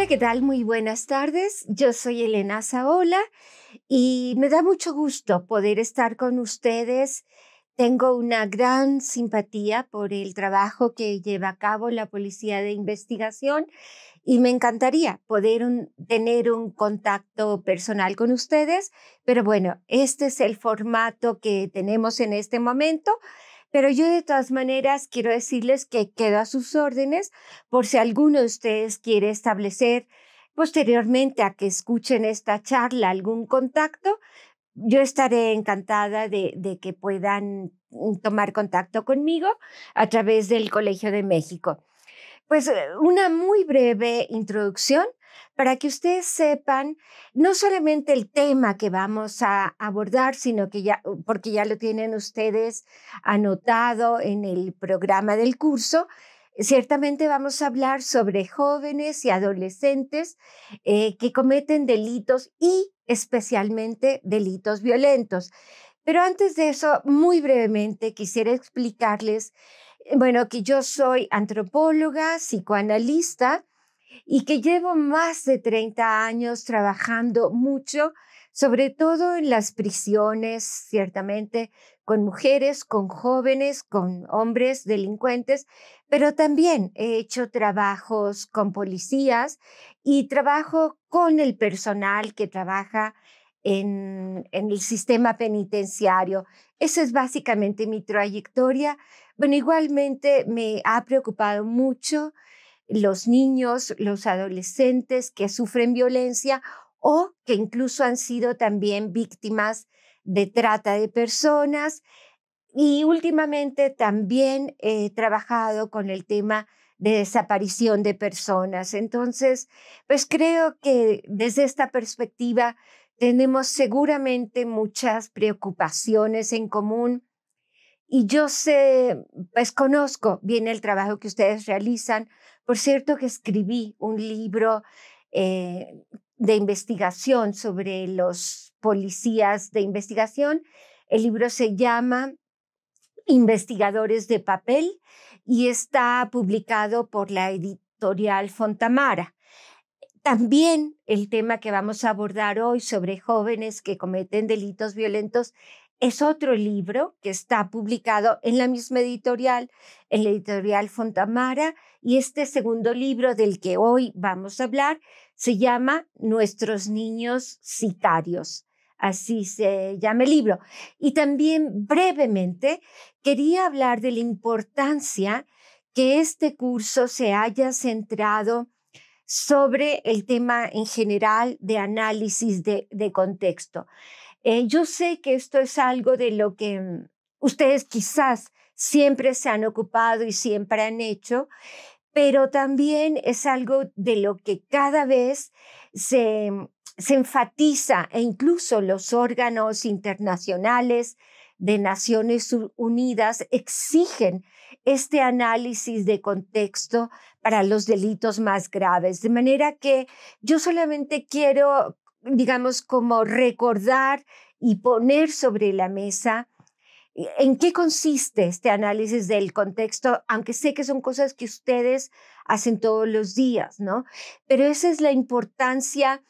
Hola, ¿qué tal? Muy buenas tardes. Yo soy Elena Saola y me da mucho gusto poder estar con ustedes. Tengo una gran simpatía por el trabajo que lleva a cabo la Policía de Investigación y me encantaría poder tener un contacto personal con ustedes, pero bueno, este es el formato que tenemos en este momento. Pero yo de todas maneras quiero decirles que quedo a sus órdenes por si alguno de ustedes quiere establecer posteriormente a que escuchen esta charla algún contacto. Yo estaré encantada de que puedan tomar contacto conmigo a través del Colegio de México. Pues una muy breve introducción para que ustedes sepan no solamente el tema que vamos a abordar, sino que porque ya lo tienen ustedes anotado en el programa del curso. Ciertamente vamos a hablar sobre jóvenes y adolescentes que cometen delitos y especialmente delitos violentos. Pero antes de eso, muy brevemente, quisiera explicarles bueno, que yo soy antropóloga, psicoanalista y que llevo más de 30 años trabajando mucho, sobre todo en las prisiones, ciertamente, con mujeres, con jóvenes, con hombres delincuentes, pero también he hecho trabajos con policías y trabajo con el personal que trabaja en el sistema penitenciario. Esa es básicamente mi trayectoria. Bueno, igualmente me ha preocupado mucho los niños, los adolescentes que sufren violencia o que incluso han sido también víctimas de trata de personas. Y últimamente también he trabajado con el tema de desaparición de personas. Entonces, pues creo que desde esta perspectiva tenemos seguramente muchas preocupaciones en común y yo sé, pues conozco bien el trabajo que ustedes realizan. Por cierto que escribí un libro de investigación sobre los policías de investigación. El libro se llama Investigadores de Papel y está publicado por la editorial Fontamara. También el tema que vamos a abordar hoy sobre jóvenes que cometen delitos violentos es otro libro que está publicado en la misma editorial, en la editorial Fontamara, y este segundo libro del que hoy vamos a hablar se llama Nuestros niños sicarios. Así se llama el libro. Y también brevemente quería hablar de la importancia que este curso se haya centrado sobre el tema en general de análisis de contexto. Yo sé que esto es algo de lo que ustedes quizás siempre se han ocupado y siempre han hecho, pero también es algo de lo que cada vez se enfatiza e incluso los órganos internacionales de Naciones Unidas exigen este análisis de contexto para los delitos más graves. De manera que yo solamente quiero, digamos, como recordar y poner sobre la mesa ¿en qué consiste este análisis del contexto? Aunque sé que son cosas que ustedes hacen todos los días, ¿no? Pero esa es la importancia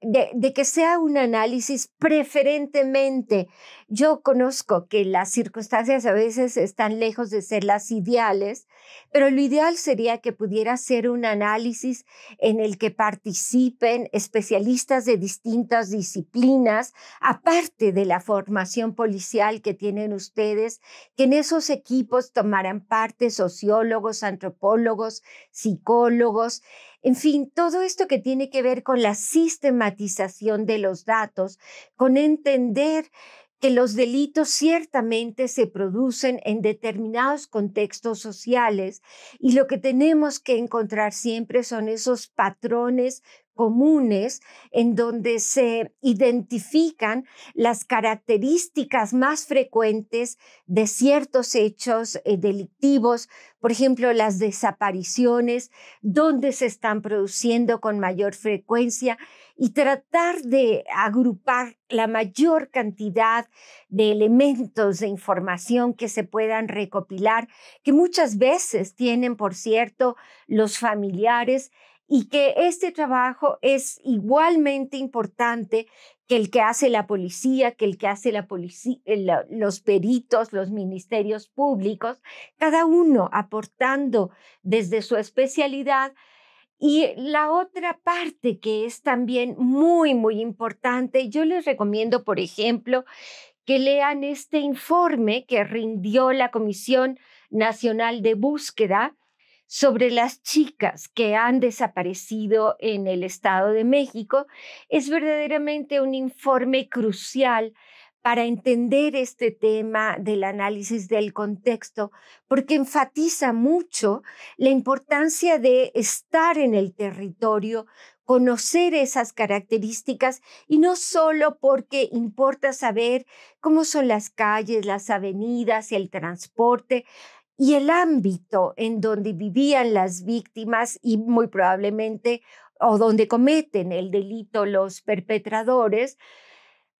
de que sea un análisis preferentemente. Yo conozco que las circunstancias a veces están lejos de ser las ideales, pero lo ideal sería que pudiera ser un análisis en el que participen especialistas de distintas disciplinas, aparte de la formación policial que tienen ustedes, que en esos equipos tomarán parte sociólogos, antropólogos, psicólogos, en fin, todo esto que tiene que ver con la sistematización de los datos, con entender que los delitos ciertamente se producen en determinados contextos sociales y lo que tenemos que encontrar siempre son esos patrones comunes en donde se identifican las características más frecuentes de ciertos hechos delictivos, por ejemplo, las desapariciones, dónde se están produciendo con mayor frecuencia y tratar de agrupar la mayor cantidad de elementos de información que se puedan recopilar, que muchas veces tienen, por cierto, los familiares y que este trabajo es igualmente importante que el que hace la policía, que el que hace los peritos, los ministerios públicos, cada uno aportando desde su especialidad. Y la otra parte que es también muy, muy importante, yo les recomiendo, por ejemplo, que lean este informe que rindió la Comisión Nacional de Búsqueda sobre las chicas que han desaparecido en el Estado de México. Es verdaderamente un informe crucial para entender este tema del análisis del contexto, porque enfatiza mucho la importancia de estar en el territorio, conocer esas características y no solo porque importa saber cómo son las calles, las avenidas, el transporte y el ámbito en donde vivían las víctimas y muy probablemente o donde cometen el delito los perpetradores,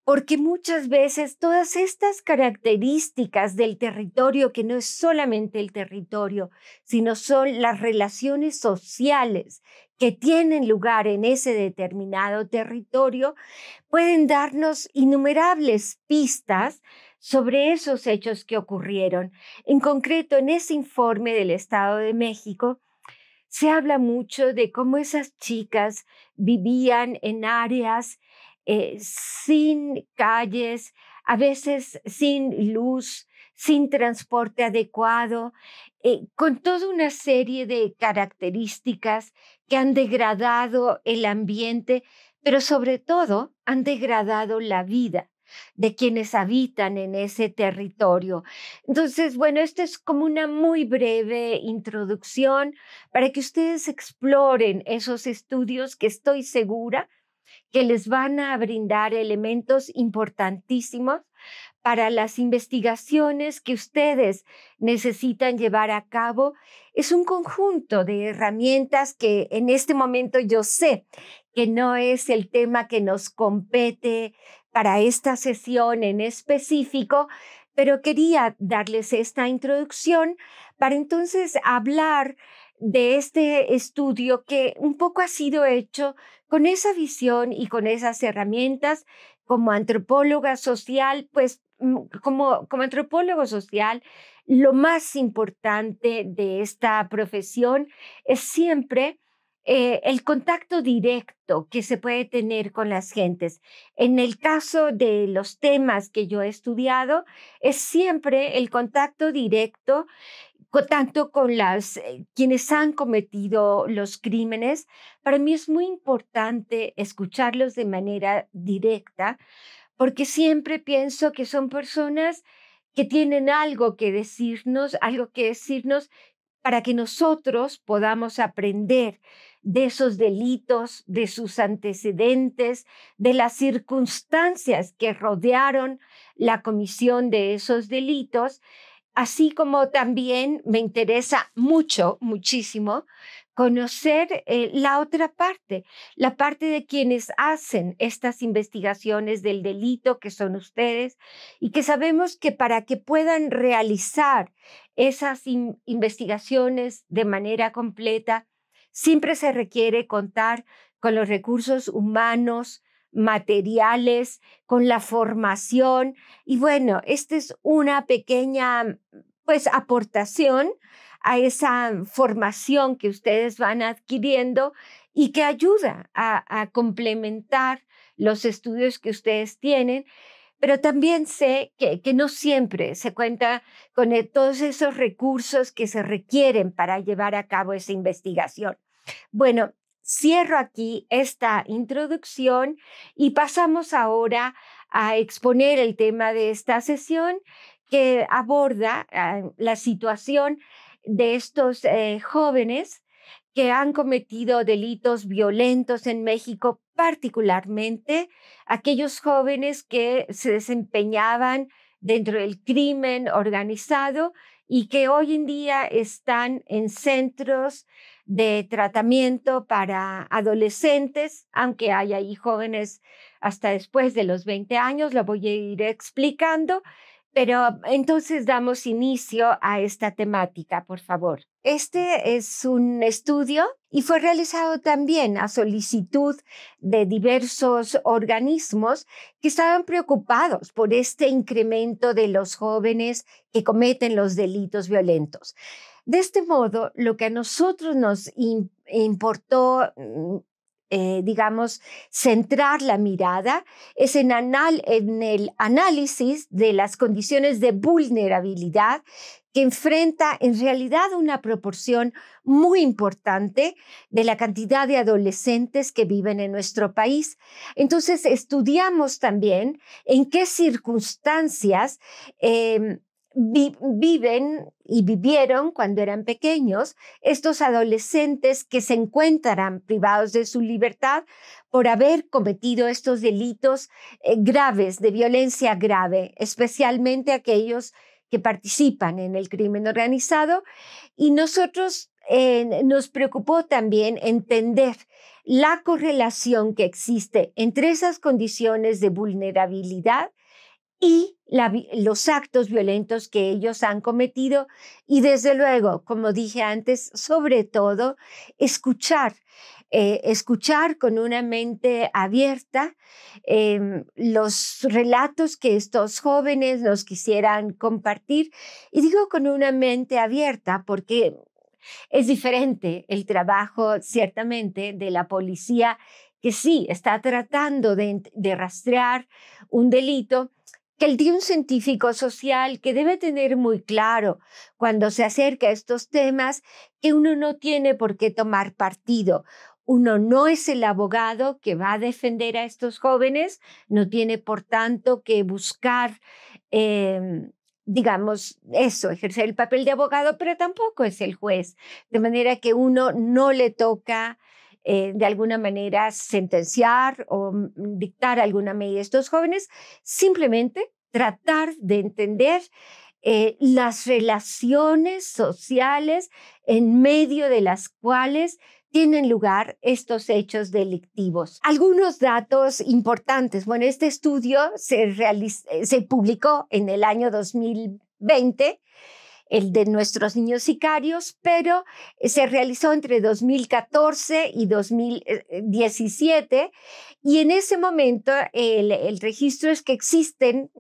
porque muchas veces todas estas características del territorio, que no es solamente el territorio, sino son las relaciones sociales que tienen lugar en ese determinado territorio, pueden darnos innumerables pistas sobre esos hechos que ocurrieron. En concreto, en ese informe del Estado de México, se habla mucho de cómo esas chicas vivían en áreas sin calles, a veces sin luz, sin transporte adecuado, con toda una serie de características que han degradado el ambiente, pero sobre todo han degradado la vida de quienes habitan en ese territorio. Entonces, bueno, esto es como una muy breve introducción para que ustedes exploren esos estudios que estoy segura que les van a brindar elementos importantísimos para las investigaciones que ustedes necesitan llevar a cabo. Es un conjunto de herramientas que en este momento yo sé que no es el tema que nos compete para esta sesión en específico, pero quería darles esta introducción para entonces hablar de este estudio que un poco ha sido hecho con esa visión y con esas herramientas. Como antropóloga social, pues como antropólogo social, lo más importante de esta profesión es siempre el contacto directo que se puede tener con las gentes. En el caso de los temas que yo he estudiado, es siempre el contacto directo tanto con quienes han cometido los crímenes. Para mí es muy importante escucharlos de manera directa, porque siempre pienso que son personas que tienen algo que decirnos para que nosotros podamos aprender de esos delitos, de sus antecedentes, de las circunstancias que rodearon la comisión de esos delitos. Así como también me interesa mucho, muchísimo, conocer la otra parte, la parte de quienes hacen estas investigaciones del delito, que son ustedes, y que sabemos que para que puedan realizar esas investigaciones de manera completa, siempre se requiere contar con los recursos humanos, materiales, con la formación. Y bueno, esta es una pequeña, pues, aportación a esa formación que ustedes van adquiriendo y que ayuda a complementar los estudios que ustedes tienen. Pero también sé que no siempre se cuenta con todos esos recursos que se requieren para llevar a cabo esa investigación. Bueno, cierro aquí esta introducción y pasamos ahora a exponer el tema de esta sesión, que aborda la situación de estos jóvenes que han cometido delitos violentos en México, particularmente aquellos jóvenes que se desempeñaban dentro del crimen organizado y que hoy en día están en centros de tratamiento para adolescentes, aunque hay ahí jóvenes hasta después de los 20 años, lo voy a ir explicando, pero entonces damos inicio a esta temática, por favor. Este es un estudio y fue realizado también a solicitud de diversos organismos que estaban preocupados por este incremento de los jóvenes que cometen los delitos violentos. De este modo, lo que a nosotros nos importó, digamos, centrar la mirada es en el análisis de las condiciones de vulnerabilidad que enfrenta en realidad una proporción muy importante de la cantidad de adolescentes que viven en nuestro país. Entonces, estudiamos también en qué circunstancias viven y vivieron cuando eran pequeños estos adolescentes que se encuentran privados de su libertad por haber cometido estos delitos graves, de violencia grave, especialmente aquellos que participan en el crimen organizado. Y nosotros nos preocupó también entender la correlación que existe entre esas condiciones de vulnerabilidad y los actos violentos que ellos han cometido y desde luego, como dije antes, sobre todo escuchar con una mente abierta los relatos que estos jóvenes nos quisieran compartir. Y digo con una mente abierta porque es diferente el trabajo, ciertamente, de la policía que sí está tratando de rastrear un delito, que el de un científico social que debe tener muy claro cuando se acerca a estos temas que uno no tiene por qué tomar partido. Uno no es el abogado que va a defender a estos jóvenes, no tiene por tanto que buscar, digamos, ejercer el papel de abogado, pero tampoco es el juez. De manera que uno no le toca de alguna manera sentenciar o dictar alguna medida a estos jóvenes, simplemente tratar de entender las relaciones sociales en medio de las cuales tienen lugar estos hechos delictivos. Algunos datos importantes. Bueno, este estudio se publicó en el año 2020, el de nuestros niños sicarios, pero se realizó entre 2014 y 2017 y en ese momento el registro es que existen,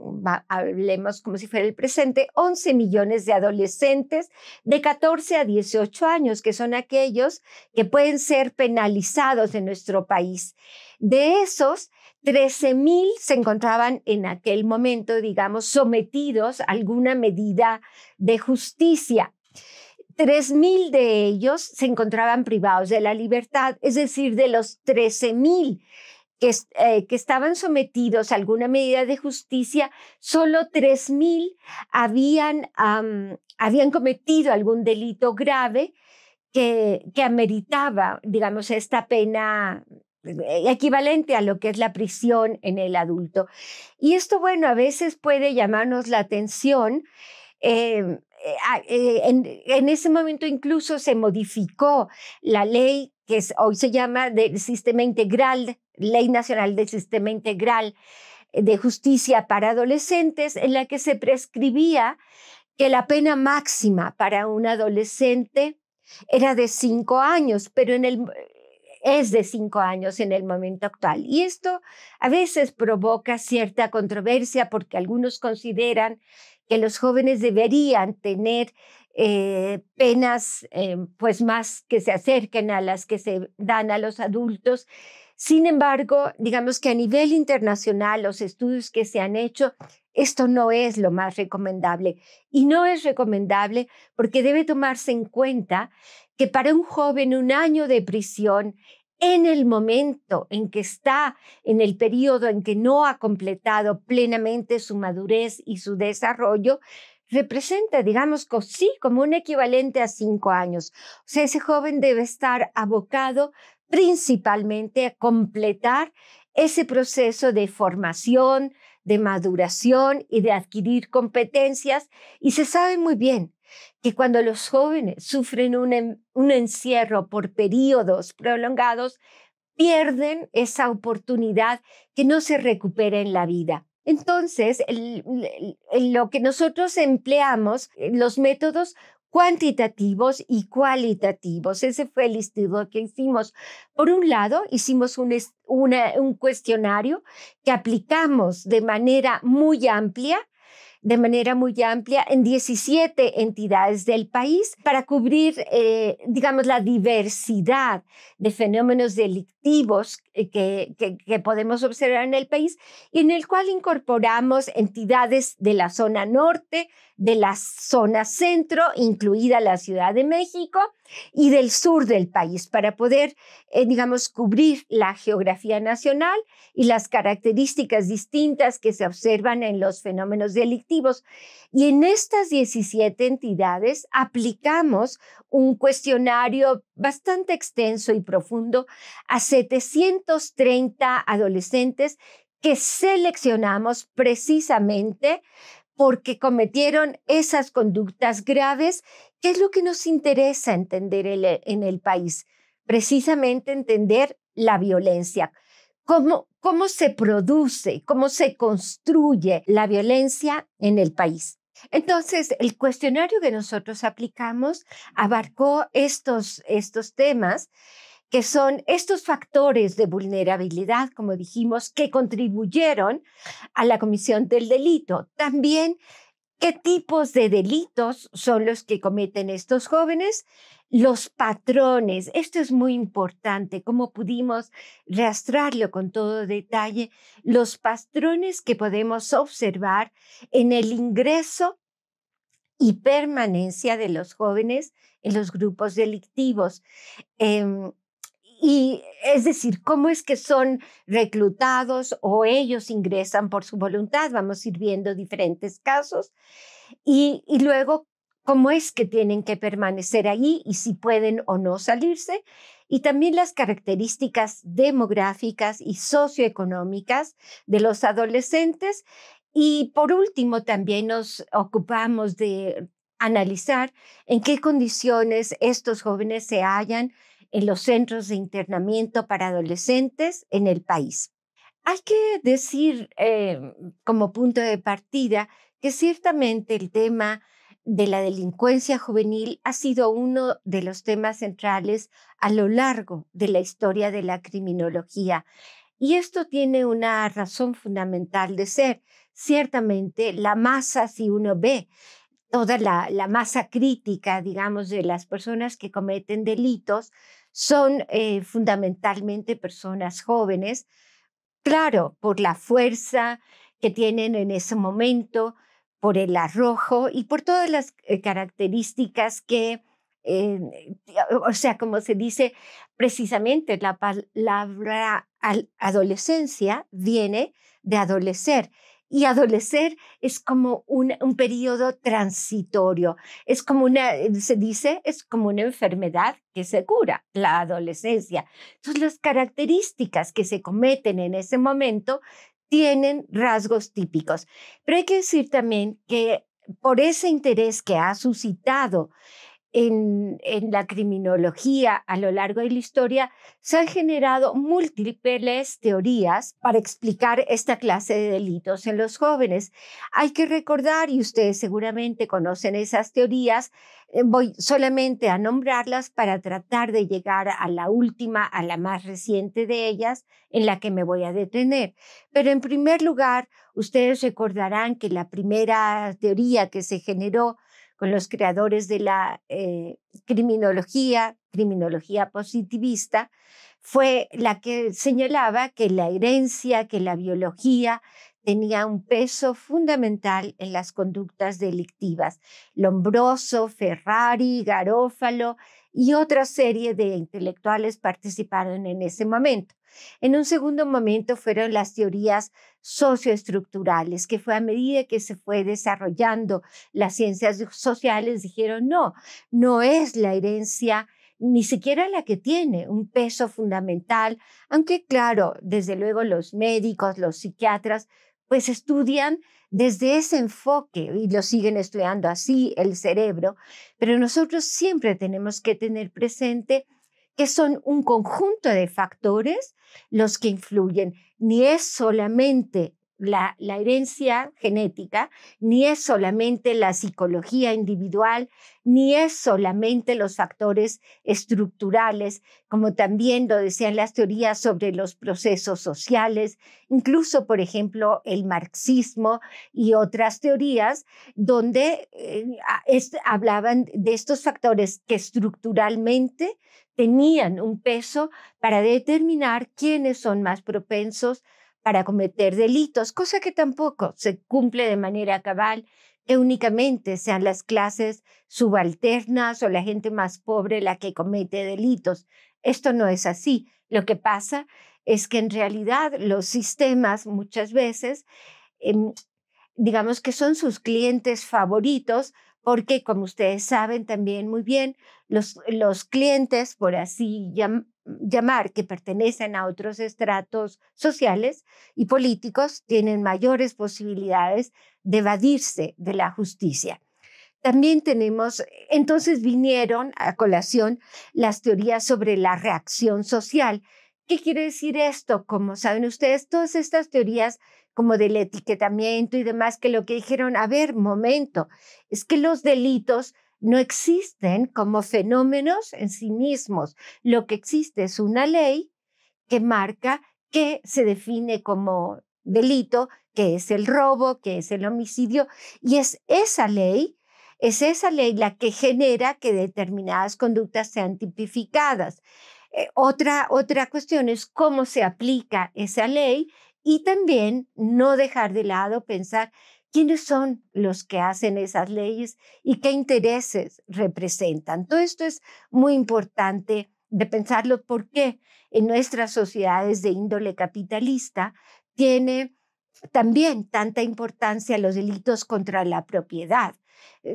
hablemos como si fuera el presente, 11 millones de adolescentes de 14 a 18 años, que son aquellos que pueden ser penalizados en nuestro país. De esos, 13,000 se encontraban en aquel momento, digamos, sometidos a alguna medida de justicia. 3,000 de ellos se encontraban privados de la libertad, es decir, de los 13,000 que estaban sometidos a alguna medida de justicia, solo 3,000 habían cometido algún delito grave que ameritaba, digamos, esta pena equivalente a lo que es la prisión en el adulto. Y esto, bueno, a veces puede llamarnos la atención. En ese momento incluso se modificó la ley que hoy se llama del Sistema Integral, Ley Nacional del Sistema Integral de Justicia para Adolescentes, en la que se prescribía que la pena máxima para un adolescente era de 5 años, pero es de 5 años en el momento actual. Y esto a veces provoca cierta controversia porque algunos consideran que los jóvenes deberían tener penas pues más que se acerquen a las que se dan a los adultos. Sin embargo, digamos que a nivel internacional, los estudios que se han hecho, esto no es lo más recomendable. Y no es recomendable porque debe tomarse en cuenta que para un joven 1 año de prisión, en el momento en que está en el periodo en que no ha completado plenamente su madurez y su desarrollo, representa, digamos, sí, como un equivalente a 5 años. O sea, ese joven debe estar abocado principalmente a completar ese proceso de formación, de maduración y de adquirir competencias. Y se sabe muy bien que cuando los jóvenes sufren un encierro por periodos prolongados, pierden esa oportunidad que no se recupera en la vida. Entonces, lo que nosotros empleamos, los métodos, cuantitativos y cualitativos. Ese fue el estudio que hicimos. Por un lado, hicimos un cuestionario que aplicamos de manera muy amplia en 17 entidades del país para cubrir, digamos, la diversidad de fenómenos delictivos que podemos observar en el país, y en el cual incorporamos entidades de la zona norte, de la zona centro, incluida la Ciudad de México, y del sur del país, para poder, digamos, cubrir la geografía nacional y las características distintas que se observan en los fenómenos delictivos. Y en estas 17 entidades aplicamos un cuestionario bastante extenso y profundo a 730 adolescentes que seleccionamos precisamente porque cometieron esas conductas graves. ¿Qué es lo que nos interesa entender en el país? Precisamente entender la violencia. ¿Cómo se produce, cómo se construye la violencia en el país? Entonces, el cuestionario que nosotros aplicamos abarcó estos temas, que son estos factores de vulnerabilidad, como dijimos, que contribuyeron a la comisión del delito. También, ¿qué tipos de delitos son los que cometen estos jóvenes? Los patrones. Esto es muy importante, cómo pudimos rastrearlo con todo detalle. Los patrones que podemos observar en el ingreso y permanencia de los jóvenes en los grupos delictivos. Y es decir, cómo es que son reclutados o ellos ingresan por su voluntad. Vamos a ir viendo diferentes casos. Y luego, cómo es que tienen que permanecer allí y si pueden o no salirse. Y también las características demográficas y socioeconómicas de los adolescentes. Y por último, también nos ocupamos de analizar en qué condiciones estos jóvenes se hallan en los centros de internamiento para adolescentes en el país. Hay que decir, como punto de partida, que ciertamente el tema de la delincuencia juvenil ha sido uno de los temas centrales a lo largo de la historia de la criminología. Y esto tiene una razón fundamental de ser. Ciertamente, la masa, si uno ve toda la masa crítica, digamos, de las personas que cometen delitos, son fundamentalmente personas jóvenes, claro, por la fuerza que tienen en ese momento, por el arrojo y por todas las características que, eh, o sea, como se dice, precisamente la palabra adolescencia viene de adolecer. Y adolecer es como un periodo transitorio, es como se dice, es como una enfermedad que se cura, la adolescencia. Entonces, las características que se cometen en ese momento tienen rasgos típicos. Pero hay que decir también que por ese interés que ha suscitado en la criminología a lo largo de la historia, se han generado múltiples teorías para explicar esta clase de delitos en los jóvenes. Hay que recordar, y ustedes seguramente conocen esas teorías, voy solamente a nombrarlas para tratar de llegar a la última, a la más reciente de ellas, en la que me voy a detener. Pero en primer lugar, ustedes recordarán que la primera teoría que se generó con los creadores de la criminología positivista, fue la que señalaba que la herencia, que la biología tenía un peso fundamental en las conductas delictivas. Lombroso, Ferrari, Garófalo y otra serie de intelectuales participaron en ese momento. En un segundo momento fueron las teorías socioestructurales, que fue a medida que se fue desarrollando las ciencias sociales, dijeron no es la herencia ni siquiera la que tiene un peso fundamental, aunque claro, desde luego los médicos, los psiquiatras, pues estudian desde ese enfoque y lo siguen estudiando así el cerebro, pero nosotros siempre tenemos que tener presente que son un conjunto de factores los que influyen. Ni es solamente la herencia genética, ni es solamente la psicología individual, ni es solamente los factores estructurales, como también lo decían las teorías sobre los procesos sociales, incluso, por ejemplo, el marxismo y otras teorías donde hablaban de estos factores que estructuralmente tenían un peso para determinar quiénes son más propensos para cometer delitos, cosa que tampoco se cumple de manera cabal, que únicamente sean las clases subalternas o la gente más pobre la que comete delitos. Esto no es así. Lo que pasa es que en realidad los sistemas muchas veces, em, digamos que son sus clientes favoritos, porque como ustedes saben también muy bien, los clientes, por así llamar, que pertenecen a otros estratos sociales y políticos, tienen mayores posibilidades de evadirse de la justicia. También tenemos, entonces vinieron a colación las teorías sobre la reacción social. ¿Qué quiere decir esto? Como saben ustedes, todas estas teorías como del etiquetamiento y demás, que lo que dijeron, a ver, momento, es que los delitos no existen como fenómenos en sí mismos. Lo que existe es una ley que marca qué se define como delito, qué es el robo, qué es el homicidio, y es esa ley la que genera que determinadas conductas sean tipificadas. Otra cuestión es cómo se aplica esa ley y también no dejar de lado pensar quiénes son los que hacen esas leyes y qué intereses representan. Todo esto es muy importante de pensarlo porque en nuestras sociedades de índole capitalista tiene también tanta importancia los delitos contra la propiedad.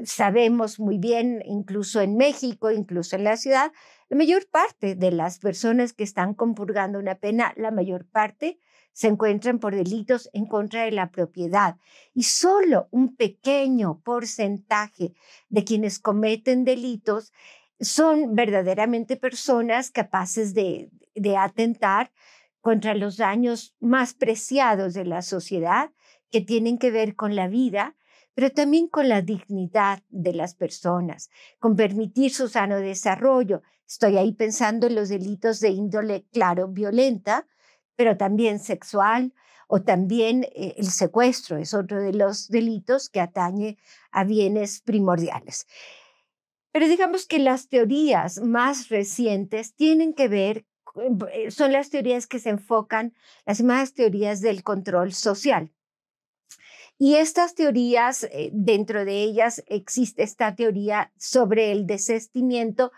Sabemos muy bien, incluso en México, incluso en la ciudad, la mayor parte de las personas que están compurgando una pena, la mayor parte se encuentran por delitos en contra de la propiedad. Y solo un pequeño porcentaje de quienes cometen delitos son verdaderamente personas capaces de atentar contra los daños más preciados de la sociedad, que tienen que ver con la vida, pero también con la dignidad de las personas, con permitir su sano desarrollo. Estoy ahí pensando en los delitos de índole, claro, violenta, pero también sexual, o también el secuestro es otro de los delitos que atañe a bienes primordiales. Pero digamos que las teorías más recientes tienen que ver, son las teorías que se enfocan, las más teorías del control social. Y estas teorías, dentro de ellas existe esta teoría sobre el desistimiento,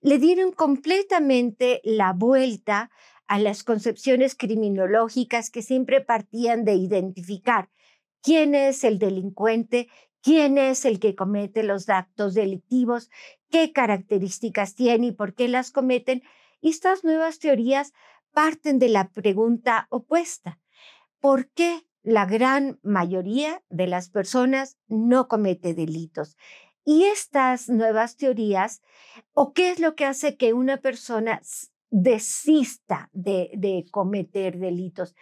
le dieron completamente la vuelta a las concepciones criminológicas que siempre partían de identificar quién es el delincuente, quién es el que comete los actos delictivos, qué características tiene y por qué las cometen. Y estas nuevas teorías parten de la pregunta opuesta: ¿por qué la gran mayoría de las personas no comete delitos? Y estas nuevas teorías, ¿o qué es lo que hace que una persona desista de cometer delitos?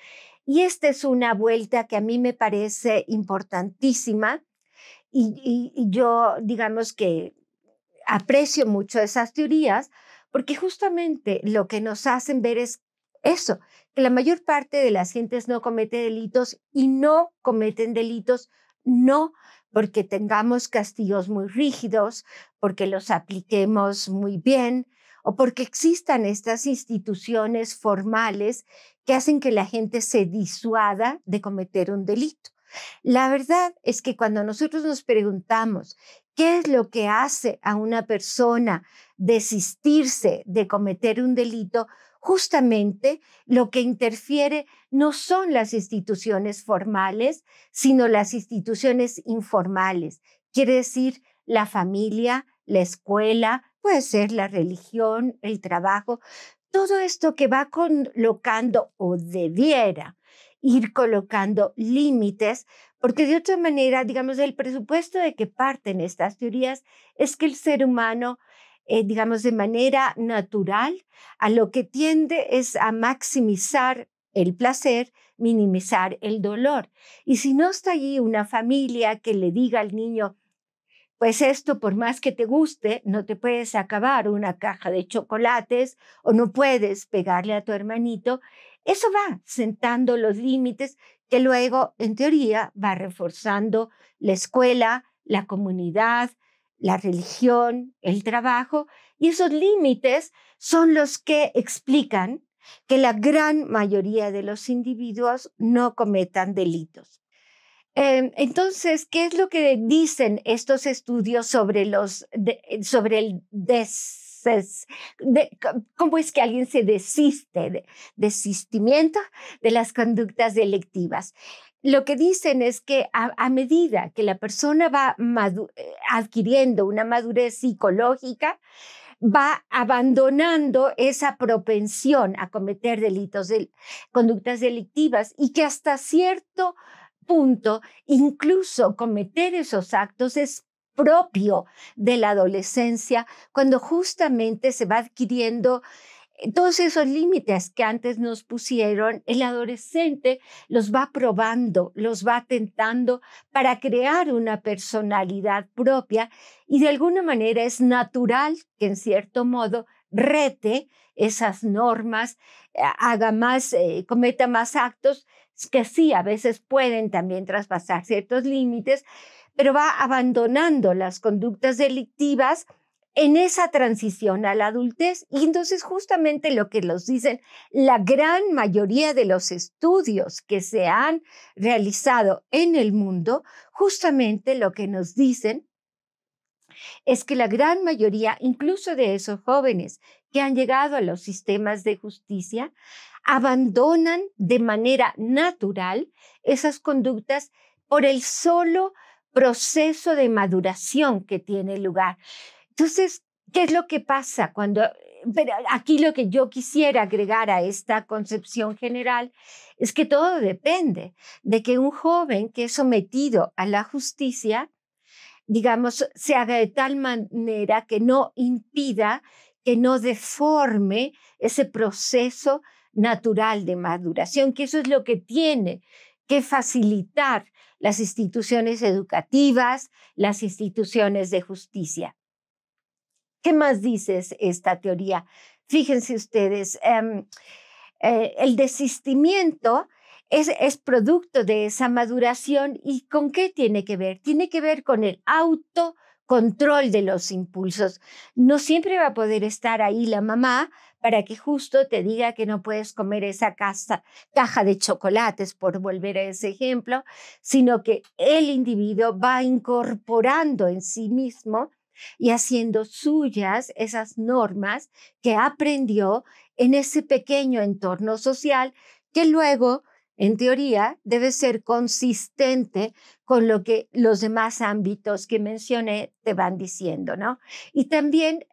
Y esta es una vuelta que a mí me parece importantísima y yo, digamos que aprecio mucho esas teorías porque justamente lo que nos hacen ver es eso, que la mayor parte de las gentes no comete delitos y no cometen delitos no porque tengamos castigos muy rígidos, porque los apliquemos muy bien o porque existan estas instituciones formales que hacen que la gente se disuada de cometer un delito. La verdad es que cuando nosotros nos preguntamos qué es lo que hace a una persona desistirse de cometer un delito, justamente lo que interfiere no son las instituciones formales, sino las instituciones informales. Quiere decir la familia, la escuela, puede ser la religión, el trabajo, todo esto que va colocando o debiera ir colocando límites, porque de otra manera, digamos, el presupuesto de que parten estas teorías es que el ser humano, digamos, de manera natural, a lo que tiende es a maximizar el placer, minimizar el dolor. Y si no está allí una familia que le diga al niño, pues esto, por más que te guste, no te puedes acabar una caja de chocolates o no puedes pegarle a tu hermanito, eso va sentando los límites que luego, en teoría, va reforzando la escuela, la comunidad, la religión, el trabajo, y esos límites son los que explican que la gran mayoría de los individuos no cometan delitos. Entonces, ¿qué es lo que dicen estos estudios sobre sobre el cómo es que alguien se desistimiento de las conductas delictivas? Lo que dicen es que a medida que la persona va adquiriendo una madurez psicológica, va abandonando esa propensión a cometer conductas delictivas, y que hasta cierto punto, incluso cometer esos actos es propio de la adolescencia, cuando justamente se va adquiriendo todos esos límites que antes nos pusieron. El adolescente los va probando, los va tentando para crear una personalidad propia, y de alguna manera es natural que en cierto modo rete esas normas, cometa más actos que sí, a veces pueden también traspasar ciertos límites, pero va abandonando las conductas delictivas en esa transición a la adultez. Y entonces justamente lo que nos dicen la gran mayoría de los estudios que se han realizado en el mundo, justamente lo que nos dicen es que la gran mayoría, incluso de esos jóvenes que han llegado a los sistemas de justicia, abandonan de manera natural esas conductas por el solo proceso de maduración que tiene lugar. Entonces, ¿qué es lo que pasa cuando... Pero aquí lo que yo quisiera agregar a esta concepción general es que todo depende de que un joven que es sometido a la justicia, digamos, se haga de tal manera que no impida, que no deforme ese proceso natural de maduración, que eso es lo que tiene que facilitar las instituciones educativas, las instituciones de justicia. ¿Qué más dice esta teoría? Fíjense ustedes, el desistimiento es producto de esa maduración. ¿Y con qué tiene que ver? Tiene que ver con el autocontrol de los impulsos. No siempre va a poder estar ahí la mamá para que justo te diga que no puedes comer esa caja de chocolates, por volver a ese ejemplo, sino que el individuo va incorporando en sí mismo y haciendo suyas esas normas que aprendió en ese pequeño entorno social, que luego, en teoría, debe ser consistente con lo que los demás ámbitos que mencioné te van diciendo, ¿no? Y también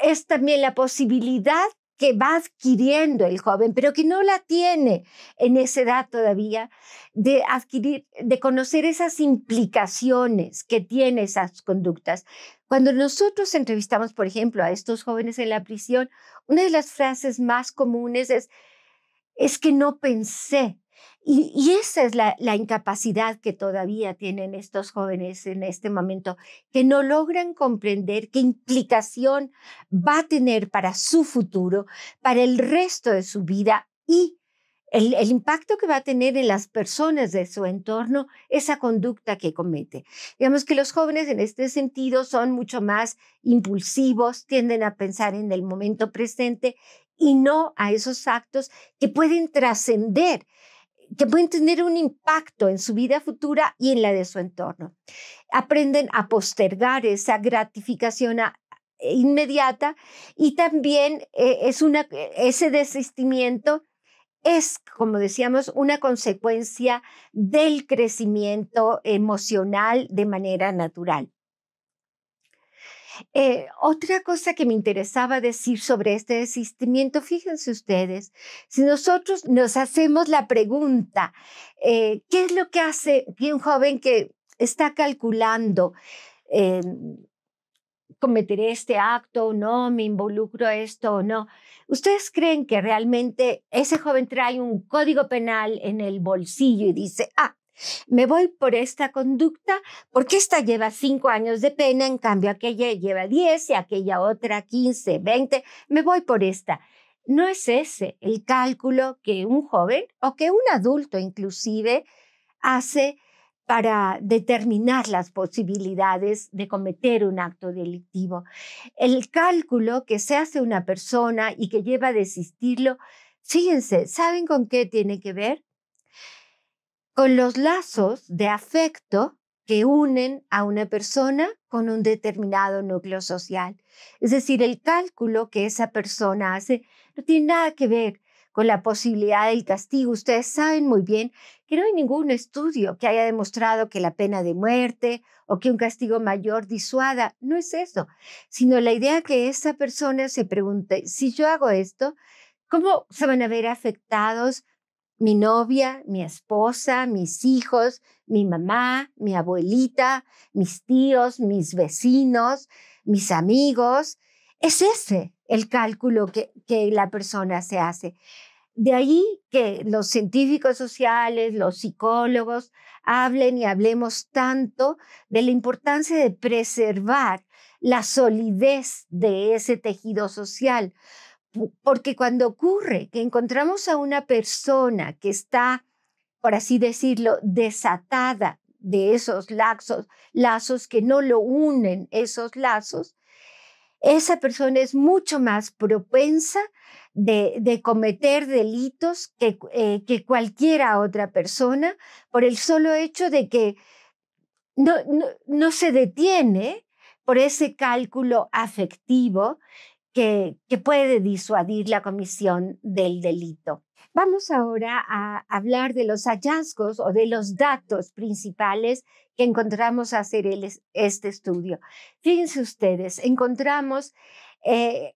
es también la posibilidad que va adquiriendo el joven, pero que no la tiene en esa edad todavía, de adquirir, de conocer esas implicaciones que tienen esas conductas. Cuando nosotros entrevistamos, por ejemplo, a estos jóvenes en la prisión, una de las frases más comunes es que no pensé. Y esa es la incapacidad que todavía tienen estos jóvenes en este momento, que no logran comprender qué implicación va a tener para su futuro, para el resto de su vida, y el impacto que va a tener en las personas de su entorno esa conducta que comete. Digamos que los jóvenes en este sentido son mucho más impulsivos, tienden a pensar en el momento presente y no a esos actos que pueden trascender, que pueden tener un impacto en su vida futura y en la de su entorno. Aprenden a postergar esa gratificación inmediata, y también ese desistimiento es, como decíamos, una consecuencia del crecimiento emocional de manera natural. Otra cosa que me interesaba decir sobre este desistimiento, fíjense ustedes, si nosotros nos hacemos la pregunta, ¿qué es lo que hace que un joven que está calculando cometeré este acto o no, me involucro a esto o no. ¿Ustedes creen que realmente ese joven trae un código penal en el bolsillo y dice, me voy por esta conducta porque esta lleva 5 años de pena, en cambio aquella lleva 10 y aquella otra 15, 20, me voy por esta? No es ese el cálculo que un joven o que un adulto inclusive hace para determinar las posibilidades de cometer un acto delictivo. El cálculo que se hace una persona y que lleva a desistirlo, fíjense, ¿saben con qué tiene que ver? Con los lazos de afecto que unen a una persona con un determinado núcleo social. Es decir, el cálculo que esa persona hace no tiene nada que ver con la posibilidad del castigo. Ustedes saben muy bien que no hay ningún estudio que haya demostrado que la pena de muerte o que un castigo mayor disuada. No es eso, sino la idea que esa persona se pregunte, si yo hago esto, ¿cómo se van a ver afectados mi novia, mi esposa, mis hijos, mi mamá, mi abuelita, mis tíos, mis vecinos, mis amigos? Es ese el cálculo que la persona se hace. De ahí que los científicos sociales, los psicólogos, hablen y hablemos tanto de la importancia de preservar la solidez de ese tejido social. Porque cuando ocurre que encontramos a una persona que está, por así decirlo, desatada de esos lazos que no lo unen, esos lazos, esa persona es mucho más propensa de cometer delitos que cualquiera otra persona por el solo hecho de que no se detiene por ese cálculo afectivo que puede disuadir la comisión del delito. Vamos ahora a hablar de los hallazgos o de los datos principales que encontramos al hacer este estudio. Fíjense ustedes, encontramos,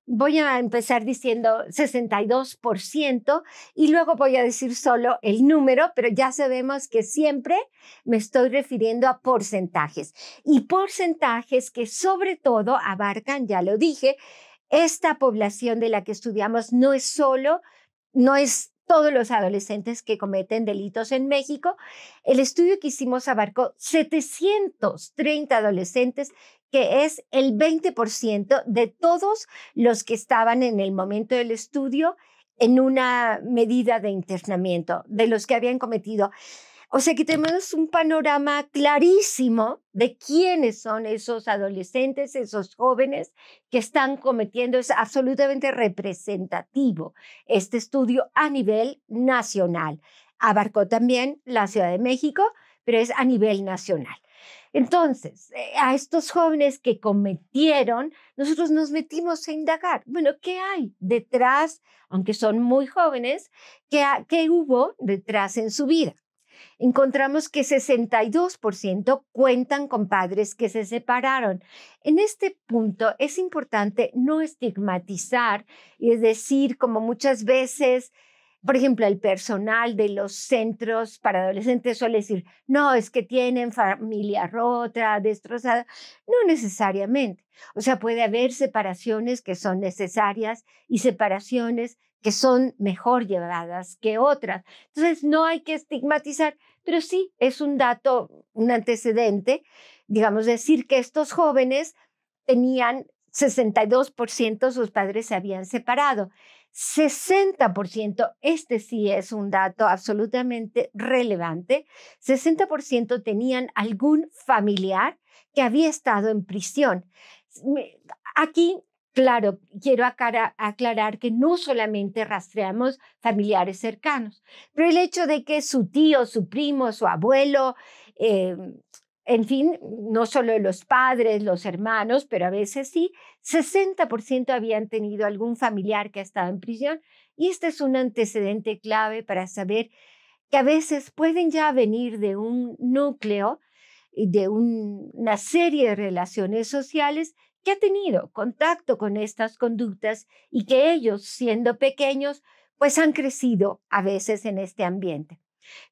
voy a empezar diciendo 62% y luego voy a decir solo el número, pero ya sabemos que siempre me estoy refiriendo a porcentajes y porcentajes que sobre todo abarcan, ya lo dije, esta población de la que estudiamos no es todos los adolescentes que cometen delitos en México. El estudio que hicimos abarcó 730 adolescentes, que es el 20% de todos los que estaban en el momento del estudio en una medida de internamiento, de los que habían cometido. O sea que tenemos un panorama clarísimo de quiénes son esos adolescentes, esos jóvenes que están cometiendo. Es absolutamente representativo este estudio a nivel nacional. Abarcó también la Ciudad de México, pero es a nivel nacional. Entonces, a estos jóvenes que cometieron, nosotros nos metimos a indagar. Bueno, ¿qué hay detrás, aunque son muy jóvenes, qué hubo detrás en su vida? Encontramos que 62% cuentan con padres que se separaron. En este punto es importante no estigmatizar y decir, como muchas veces, por ejemplo, el personal de los centros para adolescentes suele decir, no, es que tienen familia rota, destrozada. No necesariamente. O sea, puede haber separaciones que son necesarias y separaciones que son mejor llevadas que otras. Entonces, no hay que estigmatizar, pero sí es un dato, un antecedente, digamos, decir que estos jóvenes tenían 62%, sus padres se habían separado. 60%, este sí es un dato absolutamente relevante, 60% tenían algún familiar que había estado en prisión. Aquí, claro, quiero aclarar que no solamente rastreamos familiares cercanos, pero el hecho de que su tío, su primo, su abuelo, eh, en fin, no solo los padres, los hermanos, pero a veces sí, 60% habían tenido algún familiar que ha estado en prisión, y este es un antecedente clave para saber que a veces pueden ya venir de un núcleo y de una serie de relaciones sociales que ha tenido contacto con estas conductas y que ellos, siendo pequeños, pues han crecido a veces en este ambiente.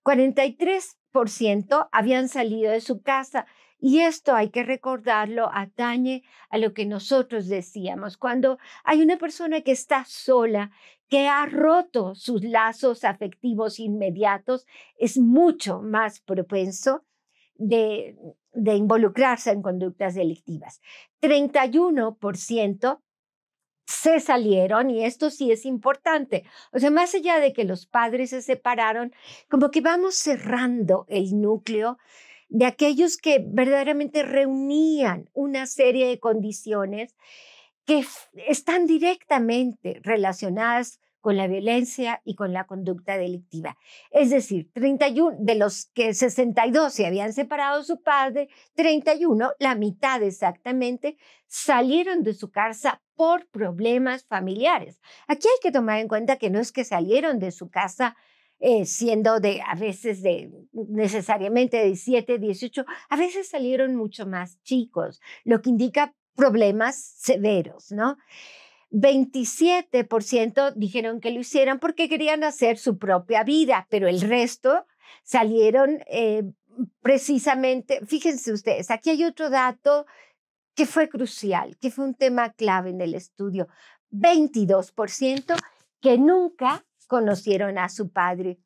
43% 30% habían salido de su casa. Y esto hay que recordarlo, atañe a lo que nosotros decíamos. Cuando hay una persona que está sola, que ha roto sus lazos afectivos inmediatos, es mucho más propenso de, de involucrarse en conductas delictivas. 31% se salieron, y esto sí es importante. O sea, más allá de que los padres se separaron, como que vamos cerrando el núcleo de aquellos que verdaderamente reunían una serie de condiciones que están directamente relacionadas con la violencia y con la conducta delictiva. Es decir, 31 de los que 62 se habían separado de su padre, 31, la mitad exactamente, salieron de su casa por problemas familiares. Aquí hay que tomar en cuenta que no es que salieron de su casa siendo a veces necesariamente de 17, 18, a veces salieron mucho más chicos, lo que indica problemas severos, ¿no? 27% dijeron que lo hicieran porque querían hacer su propia vida, pero el resto salieron precisamente, fíjense ustedes, aquí hay otro dato que fue crucial, que fue un tema clave en el estudio. 22% que nunca conocieron a su padre.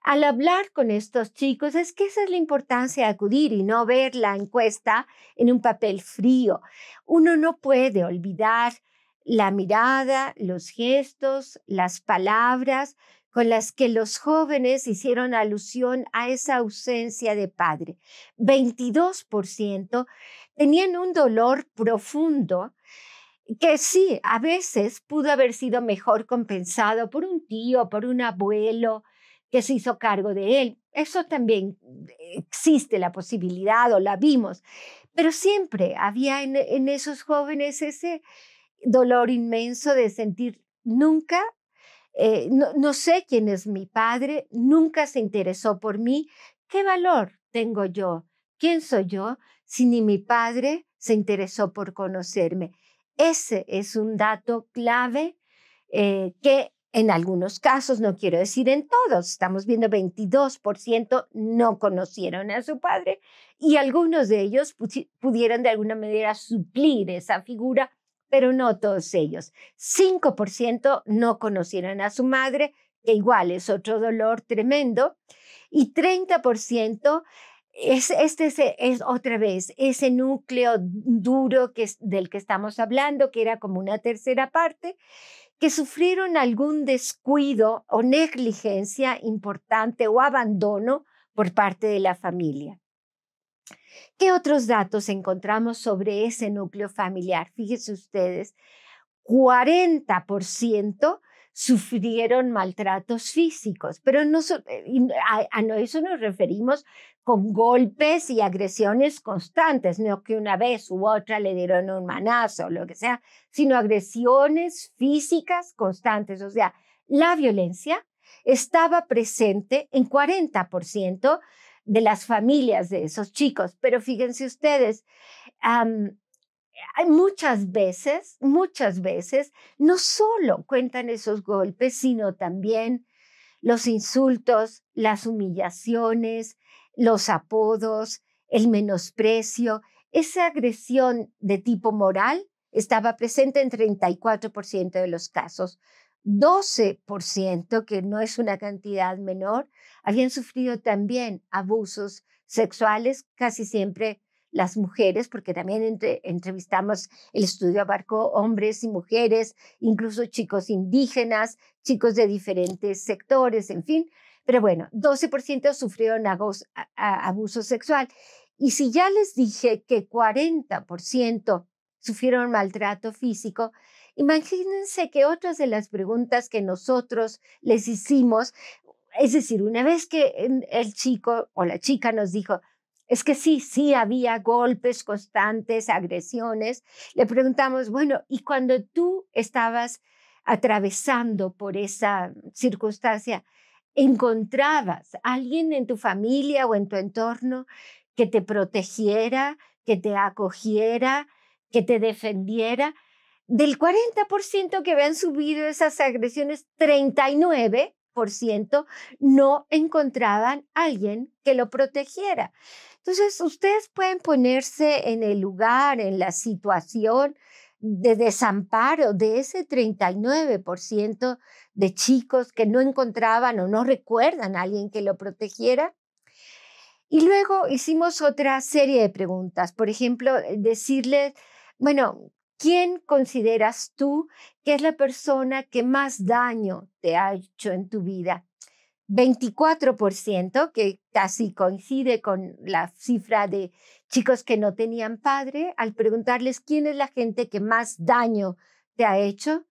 Al hablar con estos chicos, es que esa es la importancia de acudir y no ver la encuesta en un papel frío. Uno no puede olvidar la mirada, los gestos, las palabras con las que los jóvenes hicieron alusión a esa ausencia de padre. 22% tenían un dolor profundo que sí, a veces pudo haber sido mejor compensado por un tío, por un abuelo que se hizo cargo de él. Eso también existe la posibilidad o la vimos, pero siempre había en esos jóvenes ese dolor inmenso de sentir nunca, no sé quién es mi padre, nunca se interesó por mí. ¿Qué valor tengo yo? ¿Quién soy yo si ni mi padre se interesó por conocerme? Ese es un dato clave que en algunos casos, no quiero decir en todos, estamos viendo 22% no conocieron a su padre y algunos de ellos pudieron de alguna manera suplir esa figura, pero no todos ellos. 5% no conocieron a su madre, que igual es otro dolor tremendo, y 30% es otra vez ese núcleo duro del que estamos hablando, que era como una tercera parte, que sufrieron algún descuido o negligencia importante o abandono por parte de la familia. ¿Qué otros datos encontramos sobre ese núcleo familiar? Fíjense ustedes, 40% sufrieron maltratos físicos, pero a eso nos referimos con golpes y agresiones constantes, no que una vez u otra le dieron un manazo o lo que sea, sino agresiones físicas constantes. O sea, la violencia estaba presente en 40% de las familias de esos chicos, pero fíjense ustedes, hay muchas veces, no solo cuentan esos golpes, sino también los insultos, las humillaciones, los apodos, el menosprecio. Esa agresión de tipo moral estaba presente en 34% de los casos. 12%, que no es una cantidad menor, habían sufrido también abusos sexuales, casi siempre las mujeres, porque también entrevistamos, el estudio abarcó hombres y mujeres, incluso chicos indígenas, chicos de diferentes sectores, en fin. Pero bueno, 12% sufrieron abuso sexual. Y si ya les dije que 40% sufrieron maltrato físico, imagínense que otras de las preguntas que nosotros les hicimos, es decir, una vez que el chico o la chica nos dijo, es que sí había golpes constantes, agresiones, le preguntamos, bueno, ¿y cuando tú estabas atravesando por esa circunstancia, encontrabas a alguien en tu familia o en tu entorno que te protegiera, que te acogiera, que te defendiera? Del 40% que habían subido esas agresiones, 39% 30% no encontraban a alguien que lo protegiera. Entonces, ustedes pueden ponerse en el lugar, en la situación de desamparo de ese 39% de chicos que no encontraban o no recuerdan a alguien que lo protegiera. Y luego hicimos otra serie de preguntas. Por ejemplo, decirles, bueno, ¿quién consideras tú que es la persona que más daño te ha hecho en tu vida? 24%, que casi coincide con la cifra de chicos que no tenían padre, al preguntarles quién es la gente que más daño te ha hecho.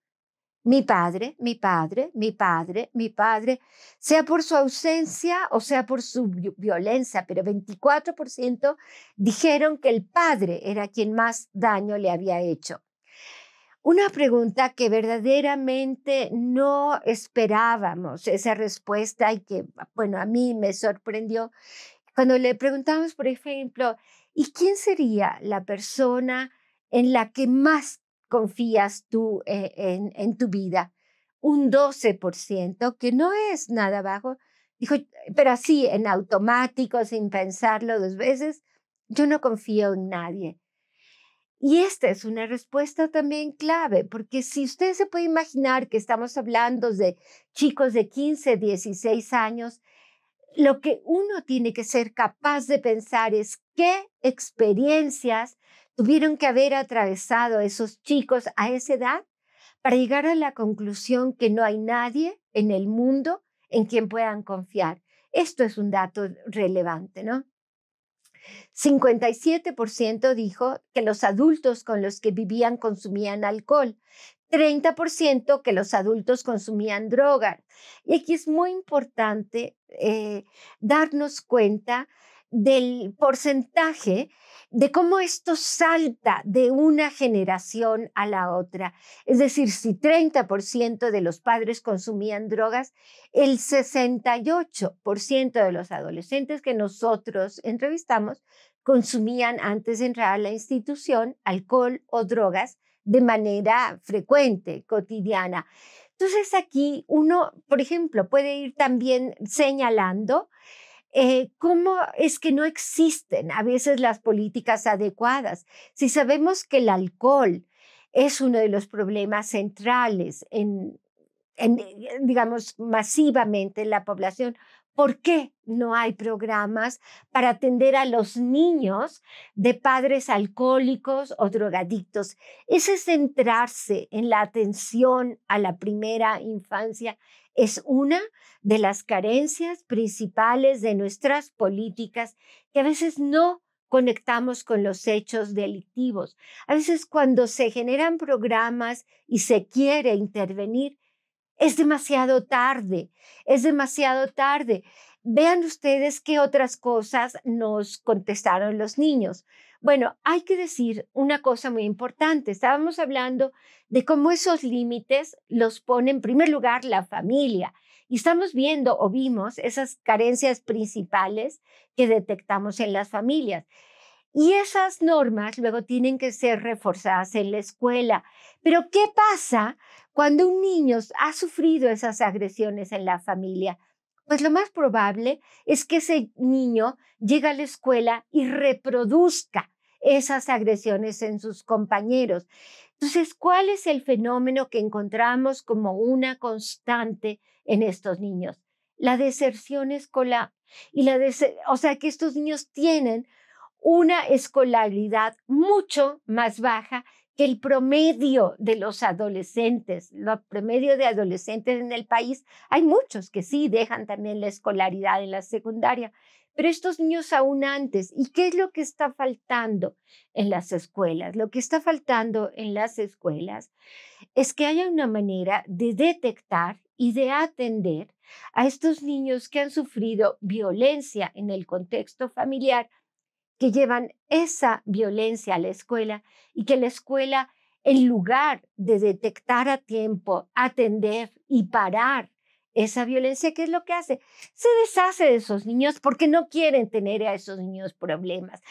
Mi padre, mi padre, mi padre, mi padre, sea por su ausencia o sea por su violencia, pero 24% dijeron que el padre era quien más daño le había hecho. Una pregunta que verdaderamente no esperábamos esa respuesta y que, bueno, a mí me sorprendió cuando le preguntamos, por ejemplo, ¿y quién sería la persona en la que más confías tú en tu vida? Un 12%, que no es nada bajo, dijo, pero así, en automático, sin pensarlo dos veces, yo no confío en nadie. Y esta es una respuesta también clave, porque si usted se puede imaginar que estamos hablando de chicos de 15, 16 años, lo que uno tiene que ser capaz de pensar es qué experiencias tuvieron que haber atravesado esos chicos a esa edad para llegar a la conclusión que no hay nadie en el mundo en quien puedan confiar. Esto es un dato relevante, ¿no? 57% dijo que los adultos con los que vivían consumían alcohol. 30% que los adultos consumían droga. Y aquí es muy importante darnos cuenta del porcentaje de cómo esto salta de una generación a la otra. Es decir, si 30% de los padres consumían drogas, el 68% de los adolescentes que nosotros entrevistamos consumían antes de entrar a la institución alcohol o drogas de manera frecuente, cotidiana. Entonces aquí uno, por ejemplo, puede ir también señalando cómo es que no existen a veces las políticas adecuadas. Si sabemos que el alcohol es uno de los problemas centrales digamos, masivamente en la población. ¿Por qué no hay programas para atender a los niños de padres alcohólicos o drogadictos? Ese centrarse en la atención a la primera infancia es una de las carencias principales de nuestras políticas que a veces no conectamos con los hechos delictivos. A veces cuando se generan programas y se quiere intervenir, es demasiado tarde, es demasiado tarde. Vean ustedes qué otras cosas nos contestaron los niños. Bueno, hay que decir una cosa muy importante. Estábamos hablando de cómo esos límites los pone en primer lugar la familia. Y estamos viendo o vimos esas carencias principales que detectamos en las familias. Y esas normas luego tienen que ser reforzadas en la escuela. Pero ¿qué pasa cuando un niño ha sufrido esas agresiones en la familia? Pues lo más probable es que ese niño llegue a la escuela y reproduzca esas agresiones en sus compañeros. Entonces, ¿cuál es el fenómeno que encontramos como una constante en estos niños? La deserción escolar. O sea, que estos niños tienen una escolaridad mucho más baja que el promedio de los adolescentes. El promedio de adolescentes en el país, hay muchos que sí dejan también la escolaridad en la secundaria, pero estos niños aún antes. ¿Y qué es lo que está faltando en las escuelas? Lo que está faltando en las escuelas es que haya una manera de detectar y de atender a estos niños que han sufrido violencia en el contexto familiar, que llevan esa violencia a la escuela y que la escuela, en lugar de detectar a tiempo, atender y parar esa violencia, ¿qué es lo que hace? Se deshace de esos niños porque no quieren tener a esos niños problemas.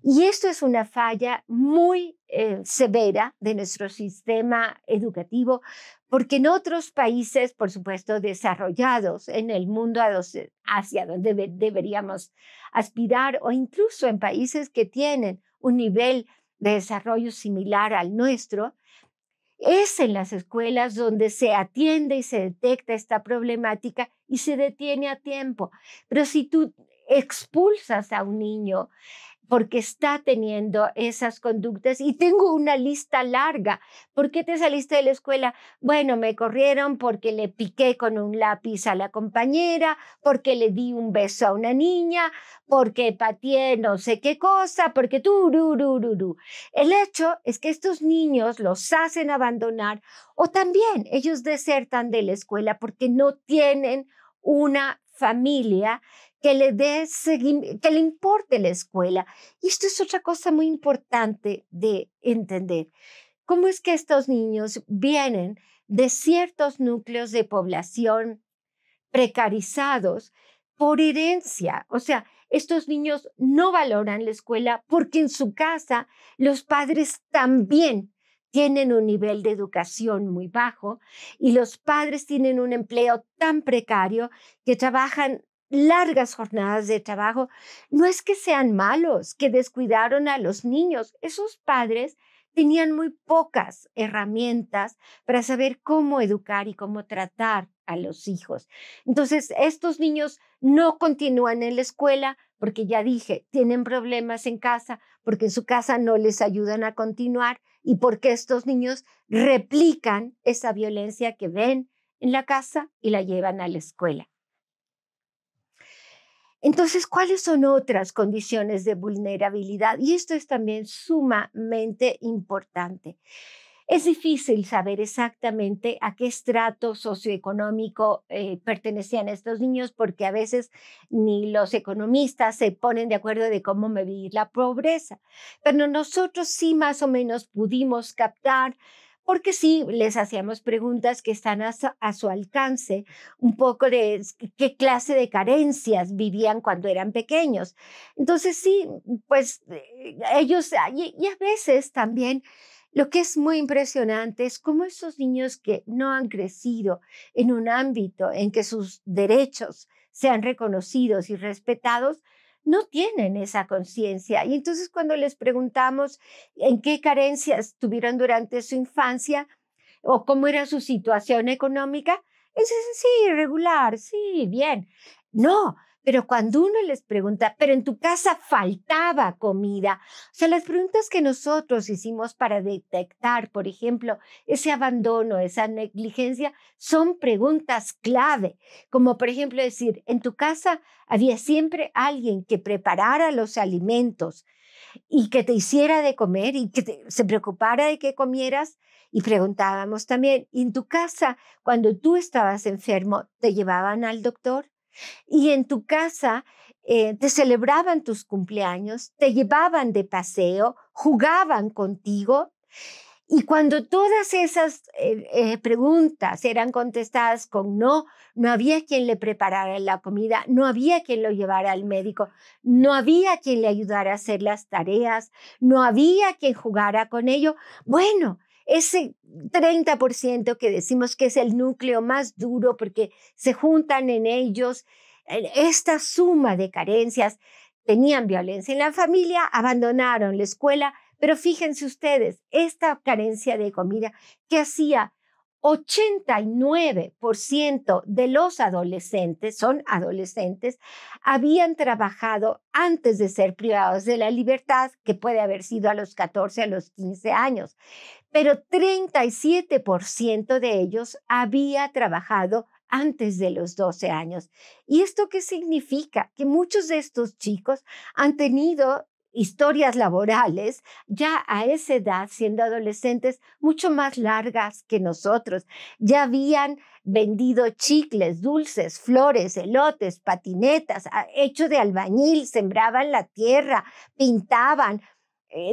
Y esto es una falla muy severa de nuestro sistema educativo, porque en otros países, por supuesto, desarrollados en el mundo hacia donde deberíamos aspirar, o incluso en países que tienen un nivel de desarrollo similar al nuestro, es en las escuelas donde se atiende y se detecta esta problemática y se detiene a tiempo. Pero si tú expulsas a un niño porque está teniendo esas conductas y tengo una lista larga. ¿Por qué te saliste de la escuela? Bueno, me corrieron porque le piqué con un lápiz a la compañera, porque le di un beso a una niña, porque pateé no sé qué cosa, porque tururururu. El hecho es que estos niños los hacen abandonar o también ellos desertan de la escuela porque no tienen una familia que que le importe la escuela. Y esto es otra cosa muy importante de entender. ¿Cómo es que estos niños vienen de ciertos núcleos de población precarizados por herencia? O sea, estos niños no valoran la escuela porque en su casa los padres también tienen un nivel de educación muy bajo y los padres tienen un empleo tan precario que trabajan largas jornadas de trabajo. No es que sean malos, que descuidaron a los niños. Esos padres tenían muy pocas herramientas para saber cómo educar y cómo tratar a los hijos. Entonces, estos niños no continúan en la escuela porque ya dije, tienen problemas en casa, porque en su casa no les ayudan a continuar y porque estos niños replican esa violencia que ven en la casa y la llevan a la escuela. Entonces, ¿cuáles son otras condiciones de vulnerabilidad? Y esto es también sumamente importante. Es difícil saber exactamente a qué estrato socioeconómico pertenecían estos niños porque a veces ni los economistas se ponen de acuerdo de cómo medir la pobreza. Pero nosotros sí más o menos pudimos captar, porque sí les hacíamos preguntas que están a su alcance, un poco de qué clase de carencias vivían cuando eran pequeños. Entonces sí, pues ellos, y a veces también lo que es muy impresionante es cómo esos niños que no han crecido en un ámbito en que sus derechos sean reconocidos y respetados, no tienen esa conciencia. Y entonces cuando les preguntamos en qué carencias tuvieron durante su infancia o cómo era su situación económica, ellos dicen, sí, regular, sí, bien. No, pero cuando uno les pregunta, pero en tu casa faltaba comida, o sea, las preguntas que nosotros hicimos para detectar, por ejemplo, ese abandono, esa negligencia, son preguntas clave, como por ejemplo decir, en tu casa había siempre alguien que preparara los alimentos y que te hiciera de comer y que se preocupara de que comieras. Y preguntábamos también, ¿y en tu casa, cuando tú estabas enfermo, te llevaban al doctor? Y en tu casa te celebraban tus cumpleaños, te llevaban de paseo, jugaban contigo. Y cuando todas esas preguntas eran contestadas con no, no había quien le preparara la comida, no había quien lo llevara al médico, no había quien le ayudara a hacer las tareas, no había quien jugara con ello. Bueno, ese 30% que decimos que es el núcleo más duro porque se juntan en ellos esta suma de carencias, tenían violencia en la familia, abandonaron la escuela, pero fíjense ustedes, esta carencia de comida que hacía 89% de los adolescentes, son adolescentes, habían trabajado antes de ser privados de la libertad, que puede haber sido a los 14, a los 15 años, pero 37% de ellos había trabajado antes de los 12 años. ¿Y esto qué significa? Que muchos de estos chicos han tenido historias laborales ya a esa edad, siendo adolescentes, mucho más largas que nosotros. Ya habían vendido chicles, dulces, flores, elotes, patinetas, hecho de albañil, sembraban la tierra, pintaban,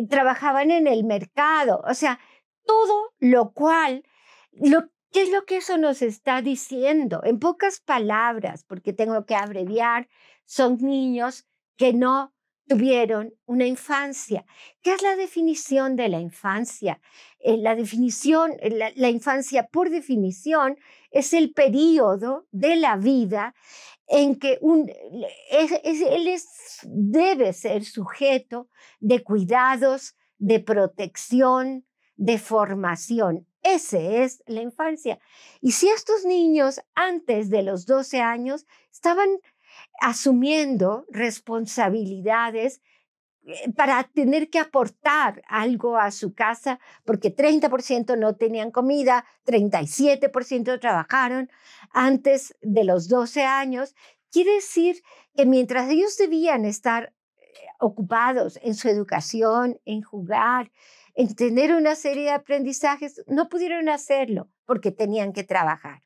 trabajaban en el mercado. O sea, todo lo cual, ¿qué es lo que eso nos está diciendo? En pocas palabras, porque tengo que abreviar, son niños que no tuvieron una infancia. ¿Qué es la definición de la infancia? La infancia, por definición, es el periodo de la vida en que debe ser sujeto de cuidados, de protección, de formación. Ese es la infancia. Y si estos niños antes de los 12 años estaban asumiendo responsabilidades para tener que aportar algo a su casa, porque 30% no tenían comida, 37% trabajaron antes de los 12 años. Quiere decir que mientras ellos debían estar ocupados en su educación, en jugar, en tener una serie de aprendizajes, no pudieron hacerlo porque tenían que trabajar.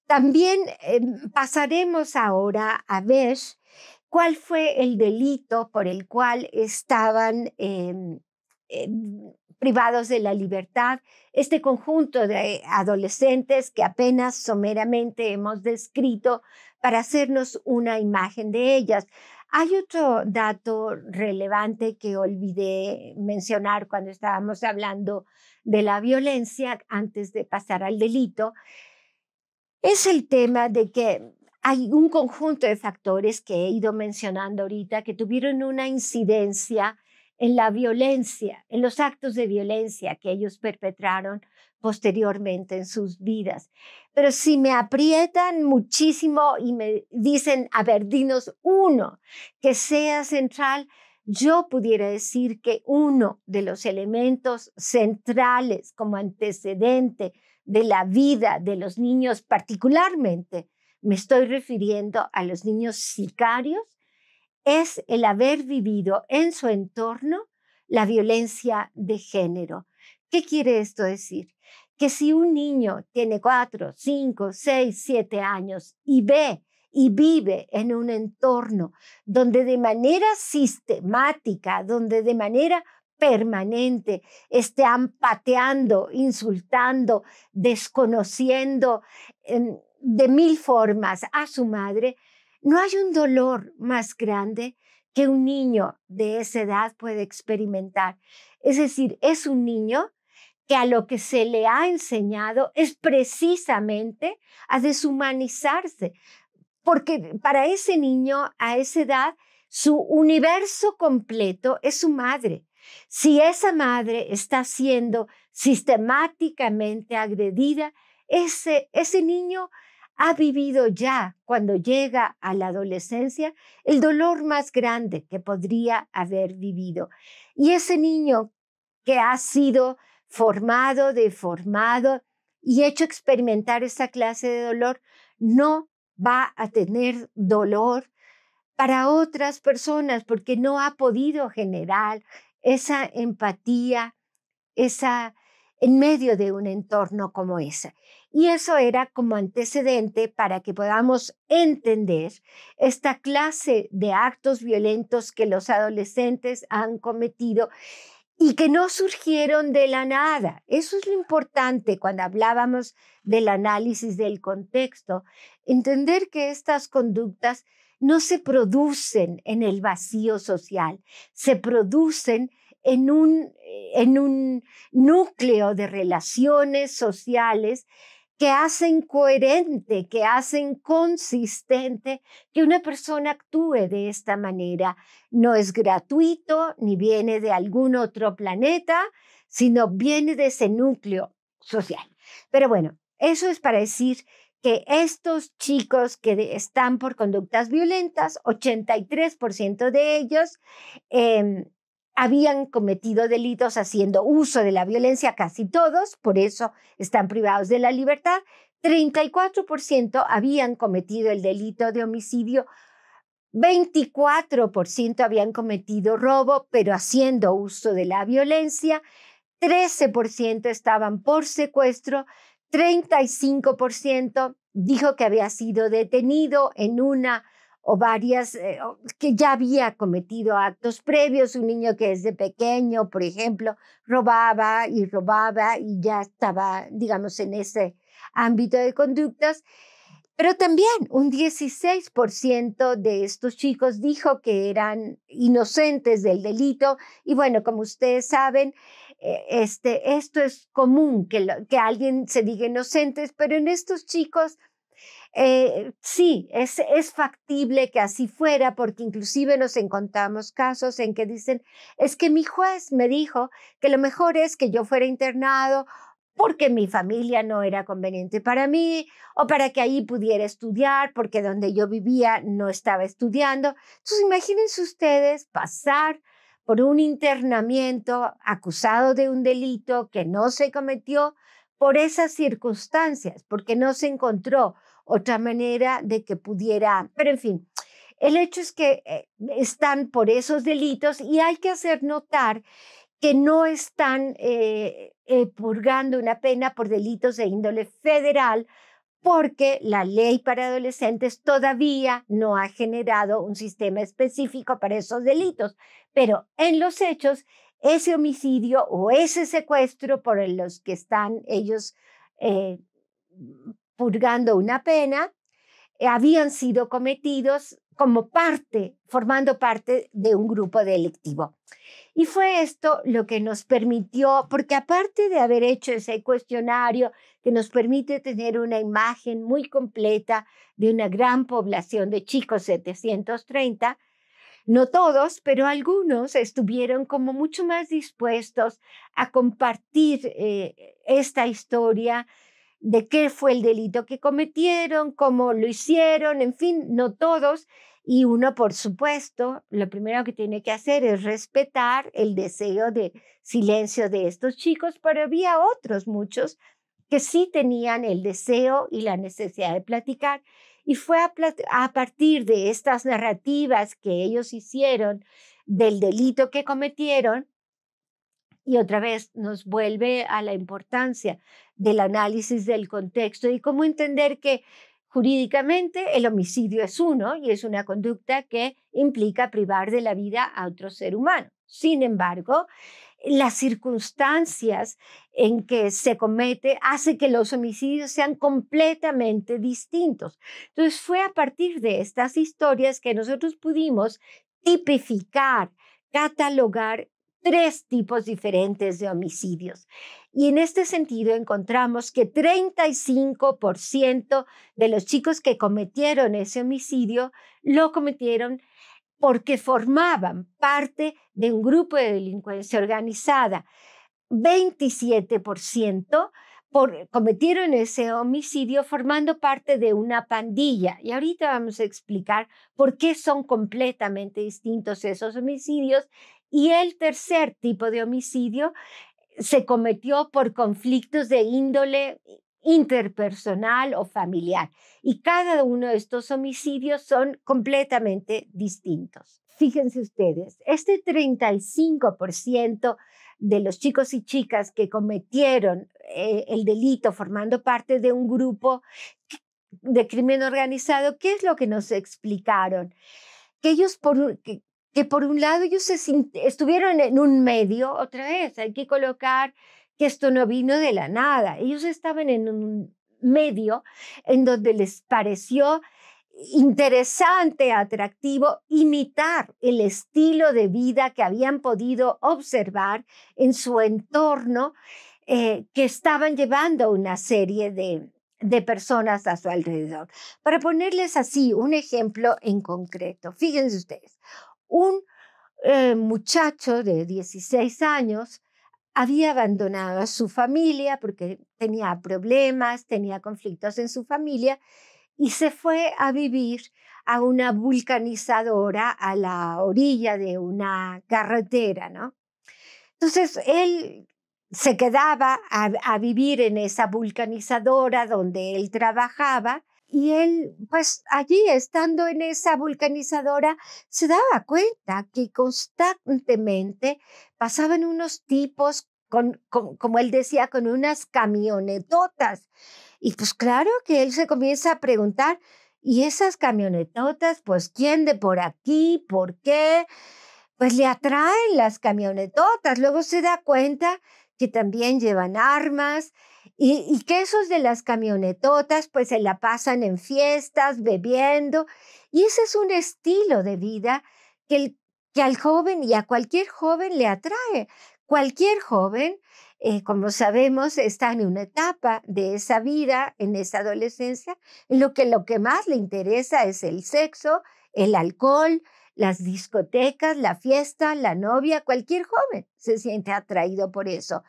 También pasaremos ahora a ver cuál fue el delito por el cual estaban privados de la libertad este conjunto de adolescentes que apenas someramente hemos descrito para hacernos una imagen de ellas. Hay otro dato relevante que olvidé mencionar cuando estábamos hablando de la violencia antes de pasar al delito. Es el tema de que hay un conjunto de factores que he ido mencionando ahorita que tuvieron una incidencia en la violencia, en los actos de violencia que ellos perpetraron posteriormente en sus vidas. Pero si me aprietan muchísimo y me dicen, a ver, dinos uno que sea central, yo pudiera decir que uno de los elementos centrales como antecedente de la vida de los niños, particularmente me estoy refiriendo a los niños sicarios, es el haber vivido en su entorno la violencia de género. ¿Qué quiere esto decir? Que si un niño tiene 4, 5, 6, 7 años y ve y vive en un entorno donde de manera sistemática, donde de manera permanente están pateando, insultando, desconociendo de mil formas a su madre, no hay un dolor más grande que un niño de esa edad puede experimentar. Es decir, es un niño que a lo que se le ha enseñado es precisamente a deshumanizarse, porque para ese niño a esa edad su universo completo es su madre. Si esa madre está siendo sistemáticamente agredida, ese niño ha vivido ya, cuando llega a la adolescencia, el dolor más grande que podría haber vivido. Y ese niño que ha sido formado, deformado y hecho experimentar esa clase de dolor, no va a tener dolor para otras personas porque no ha podido generar esa empatía, en medio de un entorno como ese. Y eso era como antecedente para que podamos entender esta clase de actos violentos que los adolescentes han cometido y que no surgieron de la nada. Eso es lo importante cuando hablábamos del análisis del contexto, entender que estas conductas no se producen en el vacío social, se producen en un núcleo de relaciones sociales que hacen coherente, que hacen consistente que una persona actúe de esta manera. No es gratuito ni viene de algún otro planeta, sino viene de ese núcleo social. Pero bueno, eso es para decir que estos chicos que están por conductas violentas, 83% de ellos habían cometido delitos haciendo uso de la violencia, casi todos, por eso están privados de la libertad. 34% habían cometido el delito de homicidio, 24% habían cometido robo, pero haciendo uso de la violencia, 13% estaban por secuestro, 35% dijo que había sido detenido en una o varias, que ya había cometido actos previos. Un niño que desde pequeño, por ejemplo, robaba y ya estaba, digamos, en ese ámbito de conductas. Pero también un 16% de estos chicos dijo que eran inocentes del delito. Y bueno, como ustedes saben, esto es común, que alguien se diga inocentes, pero en estos chicos sí, es factible que así fuera, porque inclusive nos encontramos casos en que dicen, es que mi juez me dijo que lo mejor es que yo fuera internado porque mi familia no era conveniente para mí o para que ahí pudiera estudiar, porque donde yo vivía no estaba estudiando. Entonces, imagínense ustedes pasar por un internamiento acusado de un delito que no se cometió por esas circunstancias, porque no se encontró otra manera de que pudiera, pero en fin, el hecho es que están por esos delitos y hay que hacer notar que no están purgando una pena por delitos de índole federal, porque la ley para adolescentes todavía no ha generado un sistema específico para esos delitos. Pero en los hechos, ese homicidio o ese secuestro por los que están ellos eh, purgando una pena, habían sido cometidos como parte, formando parte de un grupo delictivo. Y fue esto lo que nos permitió, porque aparte de haber hecho ese cuestionario que nos permite tener una imagen muy completa de una gran población de chicos, 730, no todos, pero algunos estuvieron como mucho más dispuestos a compartir esta historia de qué fue el delito que cometieron, cómo lo hicieron, en fin, no todos. Y uno, por supuesto, lo primero que tiene que hacer es respetar el deseo de silencio de estos chicos, pero había otros, muchos, que sí tenían el deseo y la necesidad de platicar. Y fue a partir de estas narrativas que ellos hicieron del delito que cometieron, y otra vez nos vuelve a la importancia del análisis del contexto y cómo entender que jurídicamente el homicidio es uno y es una conducta que implica privar de la vida a otro ser humano. Sin embargo, las circunstancias en que se comete hace que los homicidios sean completamente distintos. Entonces fue a partir de estas historias que nosotros pudimos tipificar, catalogar tres tipos diferentes de homicidios. Y en este sentido encontramos que 35% de los chicos que cometieron ese homicidio lo cometieron porque formaban parte de un grupo de delincuencia organizada. 27% cometieron ese homicidio formando parte de una pandilla. Y ahorita vamos a explicar por qué son completamente distintos esos homicidios. Y el tercer tipo de homicidio se cometió por conflictos de índole interpersonal o familiar. Y cada uno de estos homicidios son completamente distintos. Fíjense ustedes, este 35% de los chicos y chicas que cometieron el delito formando parte de un grupo de crimen organizado, ¿qué es lo que nos explicaron? Que ellos que por un lado ellos estuvieron en un medio, otra vez hay que colocar que esto no vino de la nada, ellos estaban en un medio en donde les pareció interesante, atractivo, imitar el estilo de vida que habían podido observar en su entorno, que estaban llevando una serie de personas a su alrededor. Para ponerles así un ejemplo en concreto, fíjense ustedes, un muchacho de 16 años había abandonado a su familia porque tenía problemas, tenía conflictos en su familia y se fue a vivir a una vulcanizadora a la orilla de una carretera, ¿no? Entonces él se quedaba a vivir en esa vulcanizadora donde él trabajaba y él, pues allí estando en esa vulcanizadora, se daba cuenta que constantemente pasaban unos tipos como él decía, con unas camionetotas. Y pues claro que él se comienza a preguntar, ¿y esas camionetotas? Pues ¿quién de por aquí? ¿Por qué? Pues le atraen las camionetotas. Luego se da cuenta que también llevan armas Y que esos de las camionetotas, pues se la pasan en fiestas, bebiendo, y ese es un estilo de vida que al joven y a cualquier joven le atrae. Cualquier joven, como sabemos, está en una etapa de esa vida, en esa adolescencia, en lo que más le interesa es el sexo, el alcohol, las discotecas, la fiesta, la novia. Cualquier joven se siente atraído por eso,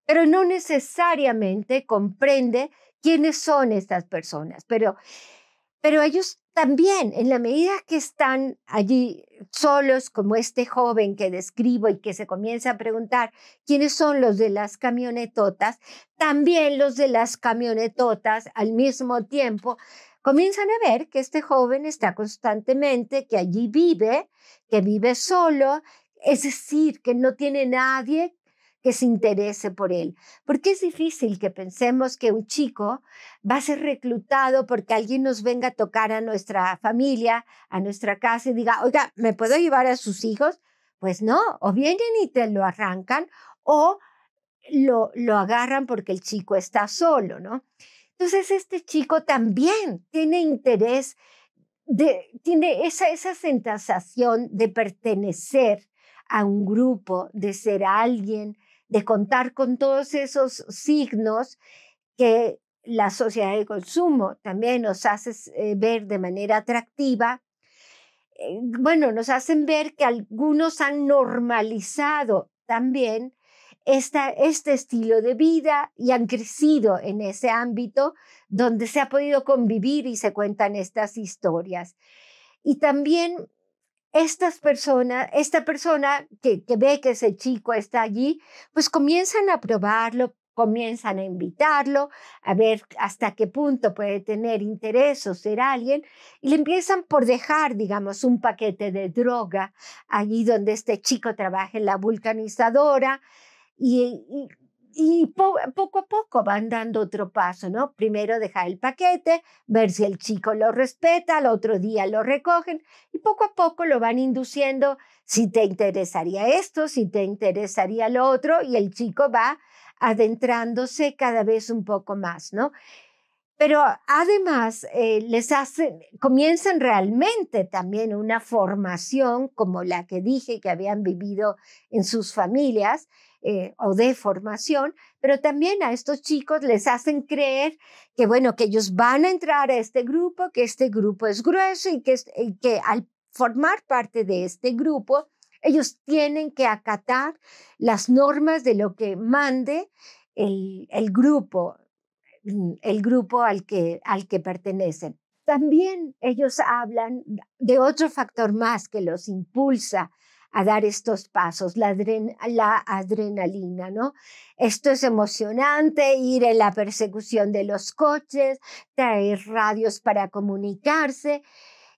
pero no necesariamente comprende quiénes son estas personas. Pero ellos también, en la medida que están allí solos, como este joven que describo y que se comienza a preguntar quiénes son los de las camionetotas, también los de las camionetotas al mismo tiempo comienzan a ver que este joven está constantemente, que allí vive, que vive solo, es decir, que no tiene nadie que se interese por él. Porque es difícil que pensemos que un chico va a ser reclutado porque alguien nos venga a tocar a nuestra familia, a nuestra casa y diga, oiga, ¿me puedo llevar a sus hijos? Pues no, o vienen y te lo arrancan o lo agarran porque el chico está solo, ¿no? Entonces este chico también tiene interés, tiene esa sensación de pertenecer a un grupo, de ser alguien, de contar con todos esos signos que la sociedad de consumo también nos hace ver de manera atractiva. Bueno, nos hacen ver que algunos han normalizado también este estilo de vida y han crecido en ese ámbito donde se ha podido convivir y se cuentan estas historias. Y también esta persona que ve que ese chico está allí, pues comienzan a probarlo, comienzan a invitarlo, a ver hasta qué punto puede tener interés o ser alguien, y le empiezan por dejar, digamos, un paquete de droga allí donde este chico trabaja en la vulcanizadora, poco a poco van dando otro paso, ¿no? Primero dejar el paquete, ver si el chico lo respeta, al otro día lo recogen y poco a poco lo van induciendo si te interesaría esto, si te interesaría lo otro, y el chico va adentrándose cada vez un poco más, ¿no? Pero además comienzan realmente también una formación como la que dije que habían vivido en sus familias, o de formación, pero también a estos chicos les hacen creer que, bueno, que ellos van a entrar a este grupo, que este grupo es grueso y que al formar parte de este grupo, ellos tienen que acatar las normas de lo que mande el grupo al que pertenecen. También ellos hablan de otro factor más que los impulsa a dar estos pasos, la adrenalina, ¿no? Esto es emocionante, ir en la persecución de los coches, traer radios para comunicarse,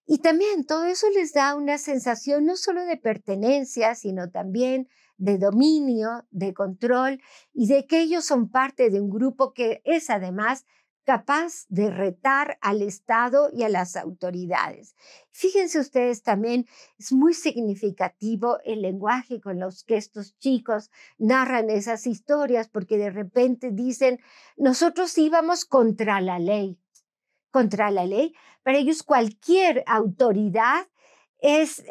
y también todo eso les da una sensación no solo de pertenencia, sino también de dominio, de control y de que ellos son parte de un grupo que es además capaz de retar al Estado y a las autoridades. Fíjense ustedes también, es muy significativo el lenguaje con los que estos chicos narran esas historias, porque de repente dicen, nosotros íbamos contra la ley. Contra la ley. Para ellos cualquier autoridad es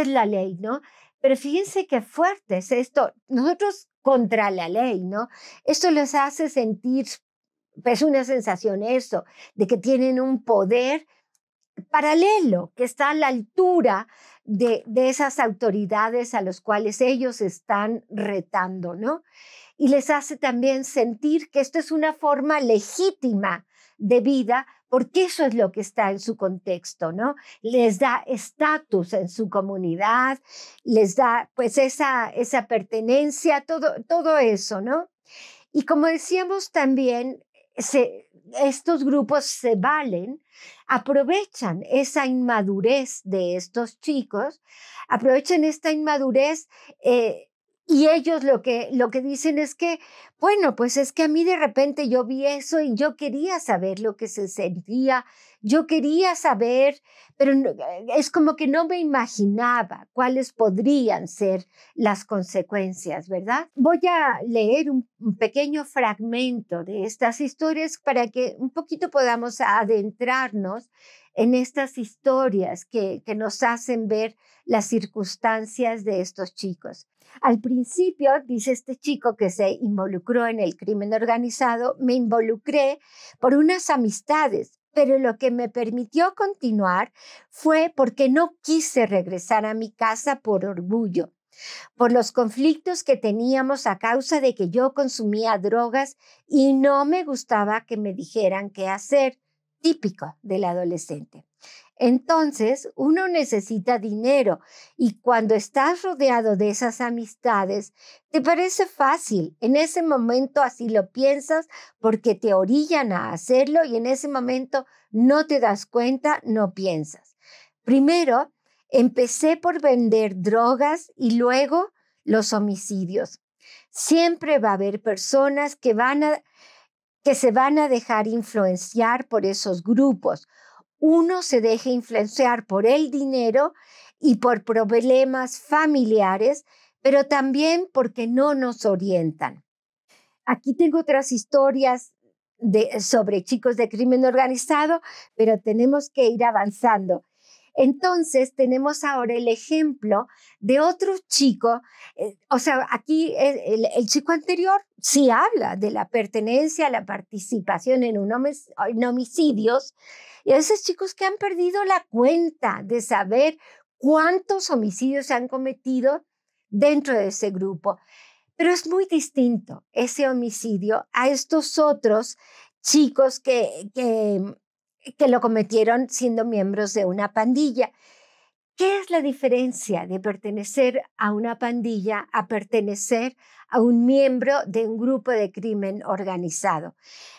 la ley, ¿no? Pero fíjense qué fuerte es esto. Nosotros contra la ley, ¿no? Esto les hace sentir, pues, una sensación eso, de que tienen un poder paralelo, que está a la altura de esas autoridades a los cuales ellos están retando, ¿no? Y les hace también sentir que esto es una forma legítima de vida, porque eso es lo que está en su contexto, ¿no? Les da estatus en su comunidad, les da pues esa pertenencia, todo eso, ¿no? Y como decíamos también, estos grupos se valen, aprovechan esa inmadurez de estos chicos, aprovechan esta inmadurez, y ellos lo que dicen es que Bueno, pues es que a mí de repente yo vi eso y yo quería saber lo que se sentía, yo quería saber, pero es como que no me imaginaba cuáles podrían ser las consecuencias, ¿verdad? Voy a leer un pequeño fragmento de estas historias para que un poquito podamos adentrarnos en estas historias que nos hacen ver las circunstancias de estos chicos. Al principio, dice este chico que se involucró en el crimen organizado, me involucré por unas amistades, pero lo que me permitió continuar fue porque no quise regresar a mi casa por orgullo, por los conflictos que teníamos a causa de que yo consumía drogas y no me gustaba que me dijeran qué hacer, típico del adolescente. Entonces, uno necesita dinero y cuando estás rodeado de esas amistades, te parece fácil. En ese momento así lo piensas porque te orillan a hacerlo y en ese momento no te das cuenta, no piensas. Primero, empecé por vender drogas y luego los homicidios. Siempre va a haber personas que se van a dejar influenciar por esos grupos. Uno se deja influenciar por el dinero y por problemas familiares, pero también porque no nos orientan. Aquí tengo otras historias sobre chicos de crimen organizado, pero tenemos que ir avanzando. Entonces, tenemos ahora el ejemplo de otro chico, o sea, aquí el chico anterior sí habla de la pertenencia, la participación en homicidios, y a esos chicos que han perdido la cuenta de saber cuántos homicidios se han cometido dentro de ese grupo. Pero es muy distinto ese homicidio a estos otros chicos que lo cometieron siendo miembros de una pandilla. ¿Qué es la diferencia de pertenecer a una pandilla a pertenecer a un miembro de un grupo de crimen organizado?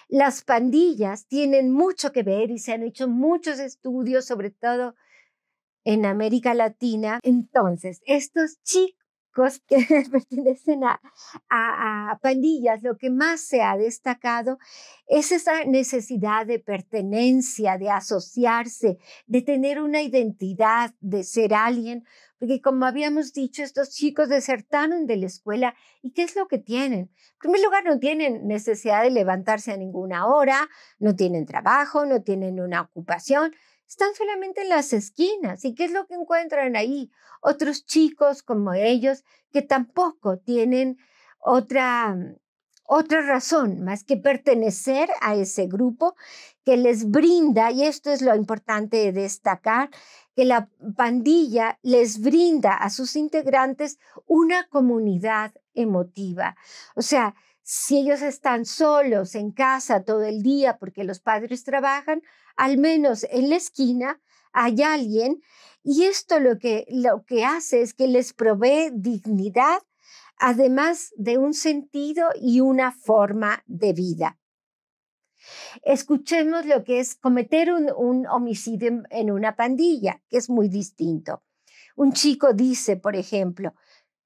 Las pandillas tienen mucho que ver y se han hecho muchos estudios, sobre todo en América Latina. Entonces, estos chicos que pertenecen a pandillas, lo que más se ha destacado es esa necesidad de pertenencia, de asociarse, de tener una identidad, de ser alguien, porque como habíamos dicho, estos chicos desertaron de la escuela y ¿qué es lo que tienen? En primer lugar, no tienen necesidad de levantarse a ninguna hora, no tienen trabajo, no tienen una ocupación, están solamente en las esquinas. ¿Y qué es lo que encuentran ahí? Otros chicos como ellos que tampoco tienen otra, otra razón más que pertenecer a ese grupo que les brinda, y esto es lo importante de destacar, que la pandilla les brinda a sus integrantes una comunidad emotiva. O sea, si ellos están solos en casa todo el día porque los padres trabajan, al menos en la esquina hay alguien y esto lo que hace es que les provee dignidad, además de un sentido y una forma de vida. Escuchemos lo que es cometer un homicidio en una pandilla, que es muy distinto. Un chico dice, por ejemplo,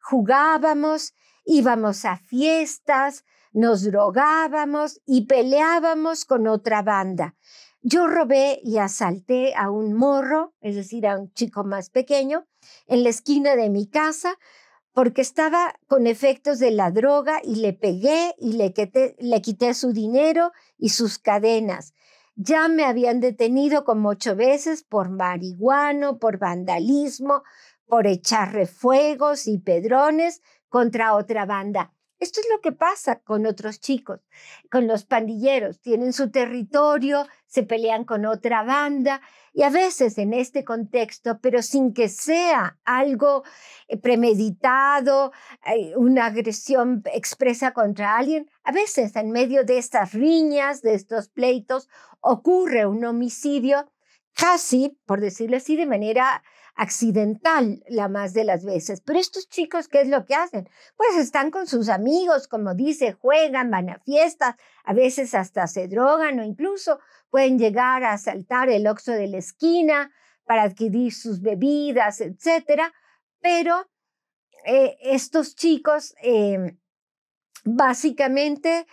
jugábamos, íbamos a fiestas, nos drogábamos y peleábamos con otra banda. Yo robé y asalté a un morro, es decir, a un chico más pequeño, en la esquina de mi casa porque estaba con efectos de la droga y le pegué y le quité su dinero y sus cadenas. Ya me habían detenido como 8 veces por marihuano, por vandalismo, por echar refuegos y pedrones contra otra banda. Esto es lo que pasa con otros chicos, con los pandilleros. Tienen su territorio, se pelean con otra banda y a veces en este contexto, pero sin que sea algo premeditado, una agresión expresa contra alguien, a veces en medio de estas riñas, de estos pleitos, ocurre un homicidio casi, por decirlo así, de manera accidental la más de las veces. Pero estos chicos, ¿qué es lo que hacen? Pues están con sus amigos, como dice, juegan, van a fiestas, a veces hasta se drogan o incluso pueden llegar a asaltar el Oxxo de la esquina para adquirir sus bebidas, etcétera. Pero estos chicos Básicamente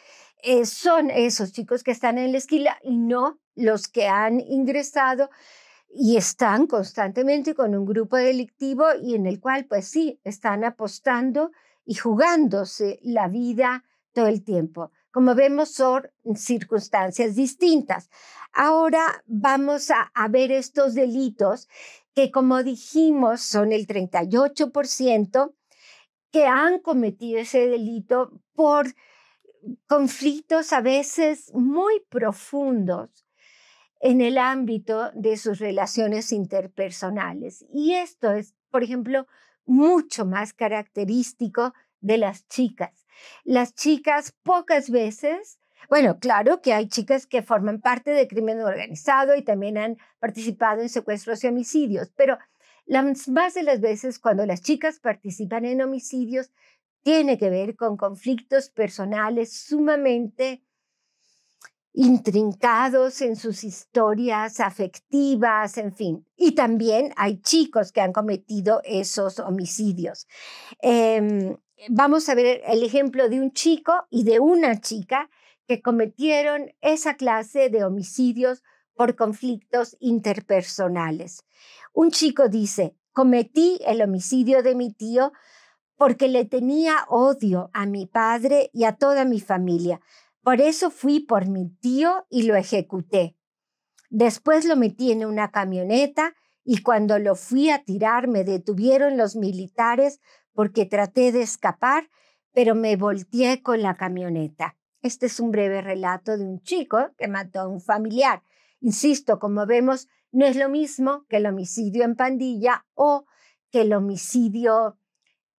son esos chicos que están en la esquina y no los que han ingresado y están constantemente con un grupo delictivo y en el cual, pues sí, están apostando y jugándose la vida todo el tiempo. Como vemos, son circunstancias distintas. Ahora vamos a ver estos delitos que, como dijimos, son el 38% que han cometido ese delito por conflictos a veces muy profundos en el ámbito de sus relaciones interpersonales. Y esto es, por ejemplo, mucho más característico de las chicas. Las chicas pocas veces, bueno, claro que hay chicas que forman parte del crimen organizado y también han participado en secuestros y homicidios, pero las más de las veces cuando las chicas participan en homicidios tiene que ver con conflictos personales sumamente intrincados en sus historias afectivas, en fin. Y también hay chicos que han cometido esos homicidios. Vamos a ver el ejemplo de un chico y de una chica que cometieron esa clase de homicidios por conflictos interpersonales. Un chico dice, cometí el homicidio de mi tío porque le tenía odio a mi padre y a toda mi familia. Por eso fui por mi tío y lo ejecuté. Después lo metí en una camioneta y cuando lo fui a tirar me detuvieron los militares porque traté de escapar, pero me volteé con la camioneta. Este es un breve relato de un chico que mató a un familiar. Insisto, como vemos, no es lo mismo que el homicidio en pandilla o que el homicidio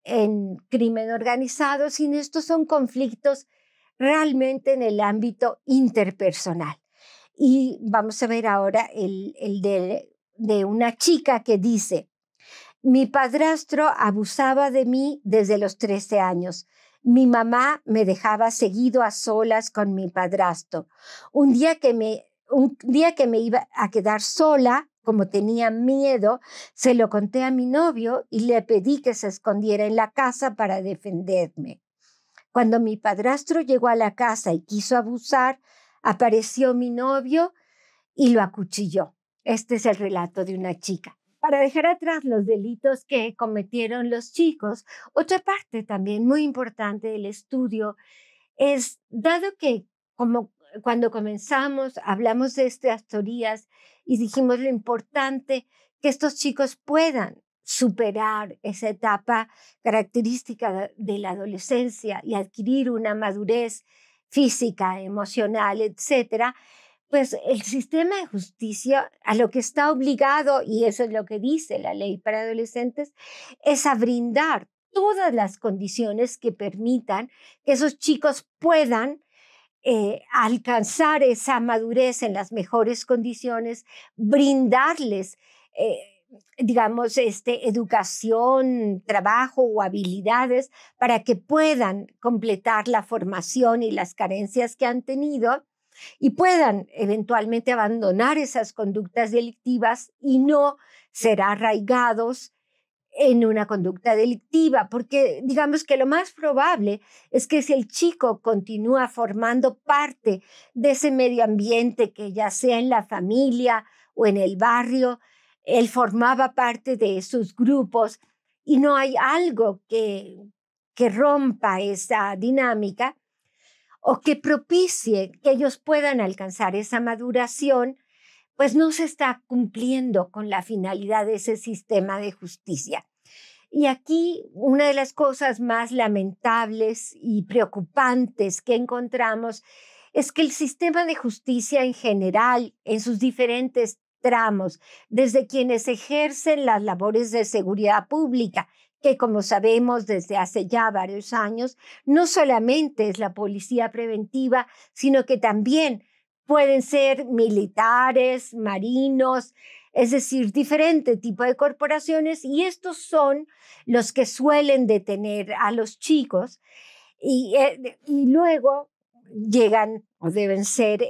en crimen organizado, sino estos son conflictos realmente en el ámbito interpersonal. Y vamos a ver ahora el de una chica que dice, mi padrastro abusaba de mí desde los 13 años. Mi mamá me dejaba seguido a solas con mi padrastro. Un día que me iba a quedar sola, como tenía miedo, se lo conté a mi novio y le pedí que se escondiera en la casa para defenderme. Cuando mi padrastro llegó a la casa y quiso abusar, apareció mi novio y lo acuchilló. Este es el relato de una chica. Para dejar atrás los delitos que cometieron los chicos, otra parte también muy importante del estudio es, dado que como cuando comenzamos hablamos de estas teorías y dijimos lo importante que estos chicos puedan superar esa etapa característica de la adolescencia y adquirir una madurez física, emocional, etcétera, pues el sistema de justicia a lo que está obligado, y eso es lo que dice la ley para adolescentes, es a brindar todas las condiciones que permitan que esos chicos puedan alcanzar esa madurez en las mejores condiciones, brindarles, digamos, educación, trabajo o habilidades para que puedan completar la formación y las carencias que han tenido y puedan eventualmente abandonar esas conductas delictivas y no ser arraigados en una conducta delictiva, porque digamos que lo más probable es que si el chico continúa formando parte de ese medio ambiente, que ya sea en la familia o en el barrio, él formaba parte de esos grupos y no hay algo que rompa esa dinámica o que propicie que ellos puedan alcanzar esa maduración, pues no se está cumpliendo con la finalidad de ese sistema de justicia. Y aquí una de las cosas más lamentables y preocupantes que encontramos es que el sistema de justicia en general, en sus diferentes tramos, desde quienes ejercen las labores de seguridad pública, que como sabemos desde hace ya varios años, no solamente es la policía preventiva, sino que también pueden ser militares, marinos, es decir, diferente tipo de corporaciones, y estos son los que suelen detener a los chicos y luego llegan o deben ser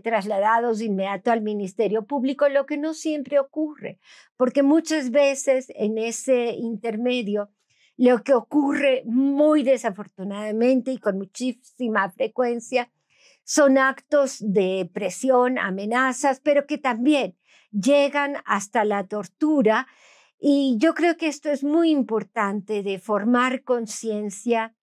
trasladados de inmediato al Ministerio Público, lo que no siempre ocurre, porque muchas veces en ese intermedio Lo que ocurre muy desafortunadamente y con muchísima frecuencia son actos de presión, amenazas, pero que también llegan hasta la tortura. Y yo creo que esto es muy importante de formar conciencia.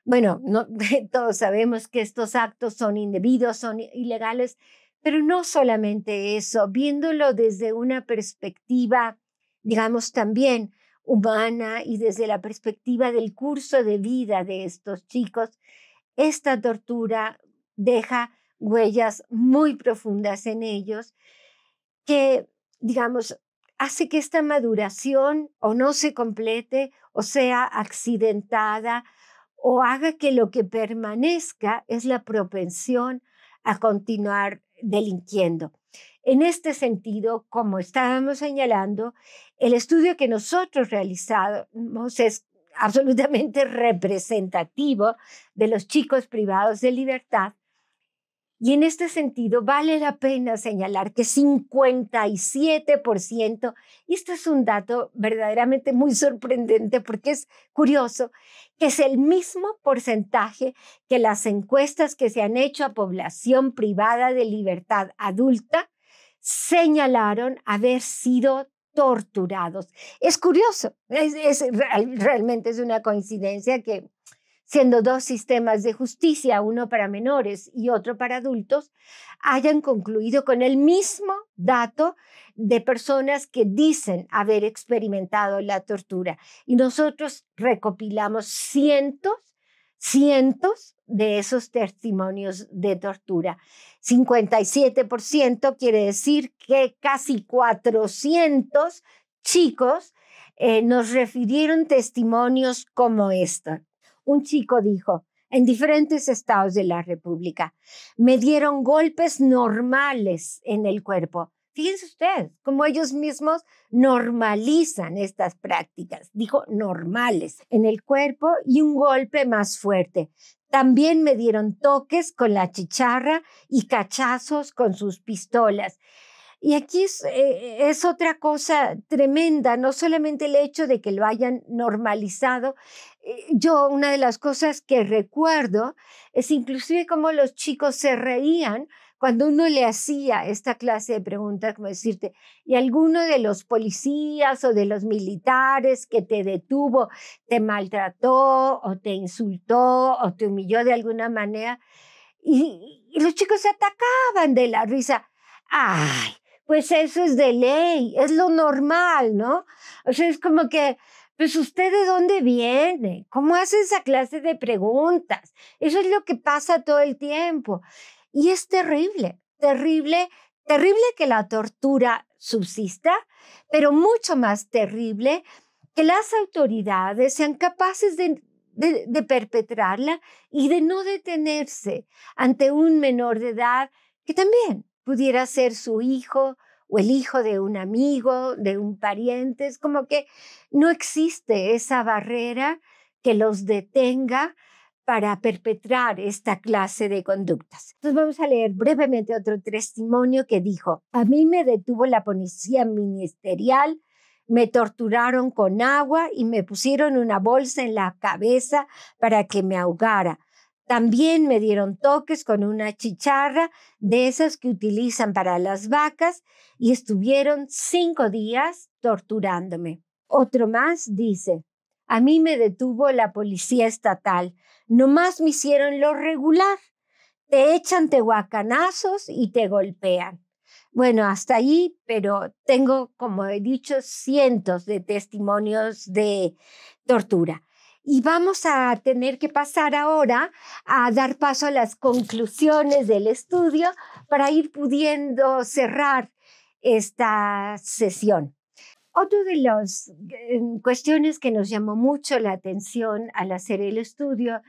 Bueno, no, todos sabemos que estos actos son indebidos, son ilegales, pero no solamente eso, viéndolo desde una perspectiva, digamos, también humana y desde la perspectiva del curso de vida de estos chicos, esta tortura deja huellas muy profundas en ellos que, digamos, hace que esta maduración o no se complete o sea accidentada o haga que lo que permanezca es la propensión a continuar delinquiendo. En este sentido, como estábamos señalando, el estudio que nosotros realizamos es absolutamente representativo de los chicos privados de libertad. Y en este sentido, vale la pena señalar que 57%, y esto es un dato verdaderamente muy sorprendente porque es curioso, que es el mismo porcentaje que las encuestas que se han hecho a población privada de libertad adulta señalaron haber sido torturados. Es curioso, realmente es una coincidencia que siendo dos sistemas de justicia, uno para menores y otro para adultos, hayan concluido con el mismo dato de personas que dicen haber experimentado la tortura. Y nosotros recopilamos cientos de esos testimonios de tortura. 57% quiere decir que casi 400 chicos nos refirieron testimonios como este. Un chico dijo, en diferentes estados de la República, me dieron golpes normales en el cuerpo. Fíjense ustedes, cómo ellos mismos normalizan estas prácticas. Dijo normales en el cuerpo y un golpe más fuerte. También me dieron toques con la chicharra y cachazos con sus pistolas. Y aquí es otra cosa tremenda, no solamente el hecho de que lo hayan normalizado. Yo una de las cosas que recuerdo es inclusive cómo los chicos se reían cuando uno le hacía esta clase de preguntas, como decirte, ¿y alguno de los policías o de los militares que te detuvo te maltrató o te insultó o te humilló de alguna manera? Y los chicos se atacaban de la risa. ¡Ay! Pues eso es de ley, es lo normal, ¿no? O sea, es como que, pues usted de dónde viene, ¿cómo hace esa clase de preguntas? Eso es lo que pasa todo el tiempo. Y es terrible, terrible, terrible que la tortura subsista, pero mucho más terrible que las autoridades sean capaces de perpetrarla y de no detenerse ante un menor de edad que también pudiera ser su hijo o el hijo de un amigo, de un pariente. Es como que no existe esa barrera que los detenga para perpetrar esta clase de conductas. Entonces vamos a leer brevemente otro testimonio que dijo, a mí me detuvo la policía ministerial, me torturaron con agua y me pusieron una bolsa en la cabeza para que me ahogara. También me dieron toques con una chicharra de esas que utilizan para las vacas y estuvieron 5 días torturándome. Otro más dice, a mí me detuvo la policía estatal. Nomás me hicieron lo regular. Te echan tehuacanazos y te golpean. Bueno, hasta ahí, pero tengo, como he dicho, cientos de testimonios de tortura. Y vamos a tener que pasar ahora a dar paso a las conclusiones del estudio para ir pudiendo cerrar esta sesión. Otra de las cuestiones que nos llamó mucho la atención al hacer el estudio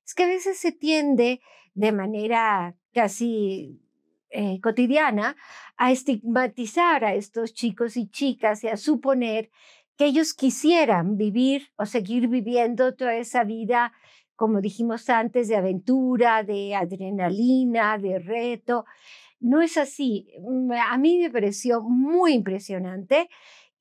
es que a veces se tiende de manera casi cotidiana a estigmatizar a estos chicos y chicas y a suponer que ellos quisieran vivir o seguir viviendo toda esa vida, como dijimos antes, de aventura, de adrenalina, de reto. No es así. A mí me pareció muy impresionante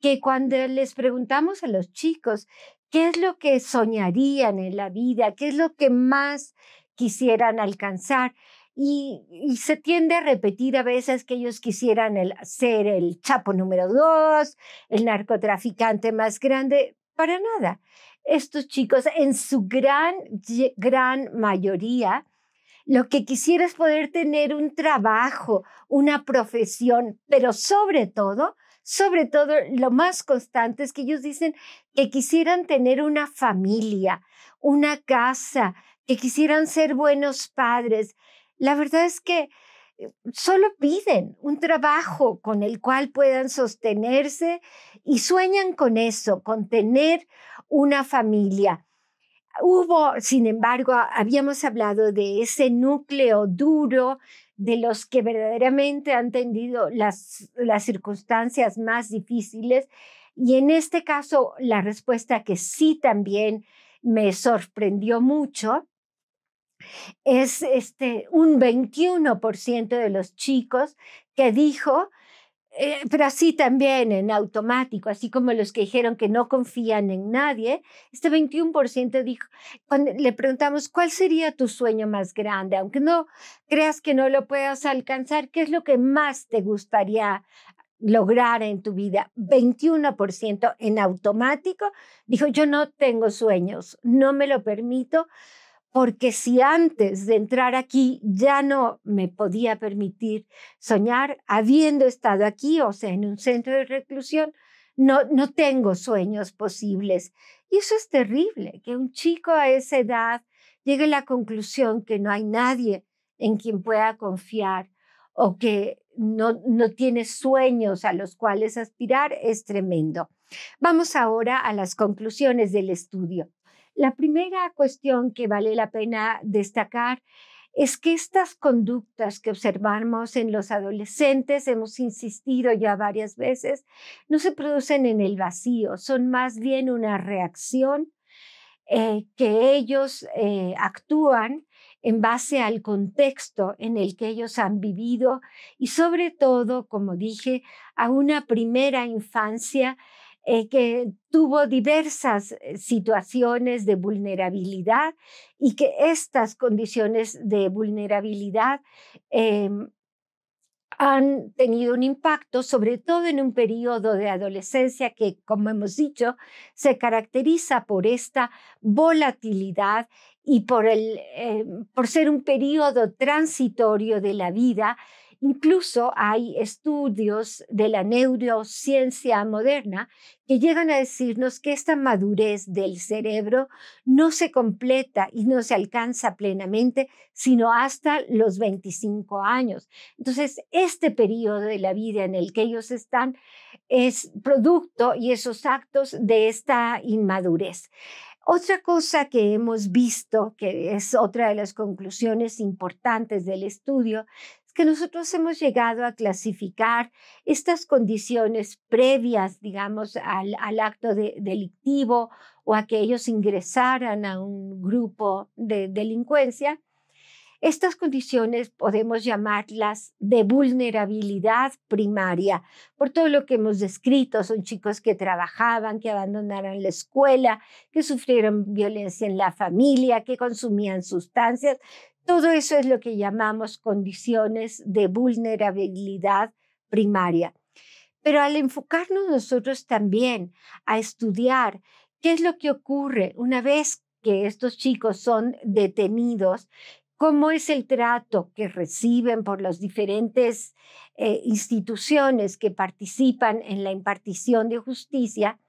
que cuando les preguntamos a los chicos qué es lo que soñarían en la vida, qué es lo que más quisieran alcanzar. Y se tiende a repetir a veces que ellos quisieran ser el Chapo número 2, el narcotraficante más grande. Para nada. Estos chicos, en su gran mayoría, lo que quisiera es poder tener un trabajo, una profesión, pero sobre todo, lo más constante es que ellos dicen que quisieran tener una familia, una casa, que quisieran ser buenos padres. La verdad es que solo piden un trabajo con el cual puedan sostenerse y sueñan con eso, con tener una familia. Hubo, sin embargo, habíamos hablado de ese núcleo duro de los que verdaderamente han tenido las circunstancias más difíciles, y en este caso la respuesta que sí también me sorprendió mucho es un 21% de los chicos que dijo, pero así también en automático, así como los que dijeron que no confían en nadie, este 21% dijo, cuando le preguntamos, ¿cuál sería tu sueño más grande? Aunque no creas que no lo puedas alcanzar, ¿qué es lo que más te gustaría lograr en tu vida? 21% en automático dijo, yo no tengo sueños, no me lo permito, porque si antes de entrar aquí ya no me podía permitir soñar, habiendo estado aquí, o sea, en un centro de reclusión, no tengo sueños posibles. Y eso es terrible, que un chico a esa edad llegue a la conclusión que no hay nadie en quien pueda confiar o que no tiene sueños a los cuales aspirar, es tremendo. Vamos ahora a las conclusiones del estudio. La primera cuestión que vale la pena destacar es que estas conductas que observamos en los adolescentes, hemos insistido ya varias veces, no se producen en el vacío, son más bien una reacción que ellos actúan en base al contexto en el que ellos han vivido y sobre todo, como dije, a una primera infancia que tuvo diversas situaciones de vulnerabilidad y que estas condiciones de vulnerabilidad han tenido un impacto, sobre todo en un periodo de adolescencia que, como hemos dicho, se caracteriza por esta volatilidad y por ser un periodo transitorio de la vida. Incluso hay estudios de la neurociencia moderna que llegan a decirnos que esta madurez del cerebro no se completa y no se alcanza plenamente sino hasta los 25 años. Entonces, este periodo de la vida en el que ellos están es producto y esos actos de esta inmadurez. Otra cosa que hemos visto, que es otra de las conclusiones importantes del estudio, es que nosotros hemos llegado a clasificar estas condiciones previas, digamos, al acto delictivo o a que ellos ingresaran a un grupo de delincuencia. Estas condiciones podemos llamarlas de vulnerabilidad primaria, por todo lo que hemos descrito. Son chicos que trabajaban, que abandonaron la escuela, que sufrieron violencia en la familia, que consumían sustancias. Todo eso es lo que llamamos condiciones de vulnerabilidad primaria. Pero al enfocarnos nosotros también a estudiar qué es lo que ocurre una vez que estos chicos son detenidos, cómo es el trato que reciben por las diferentes instituciones que participan en la impartición de justicia,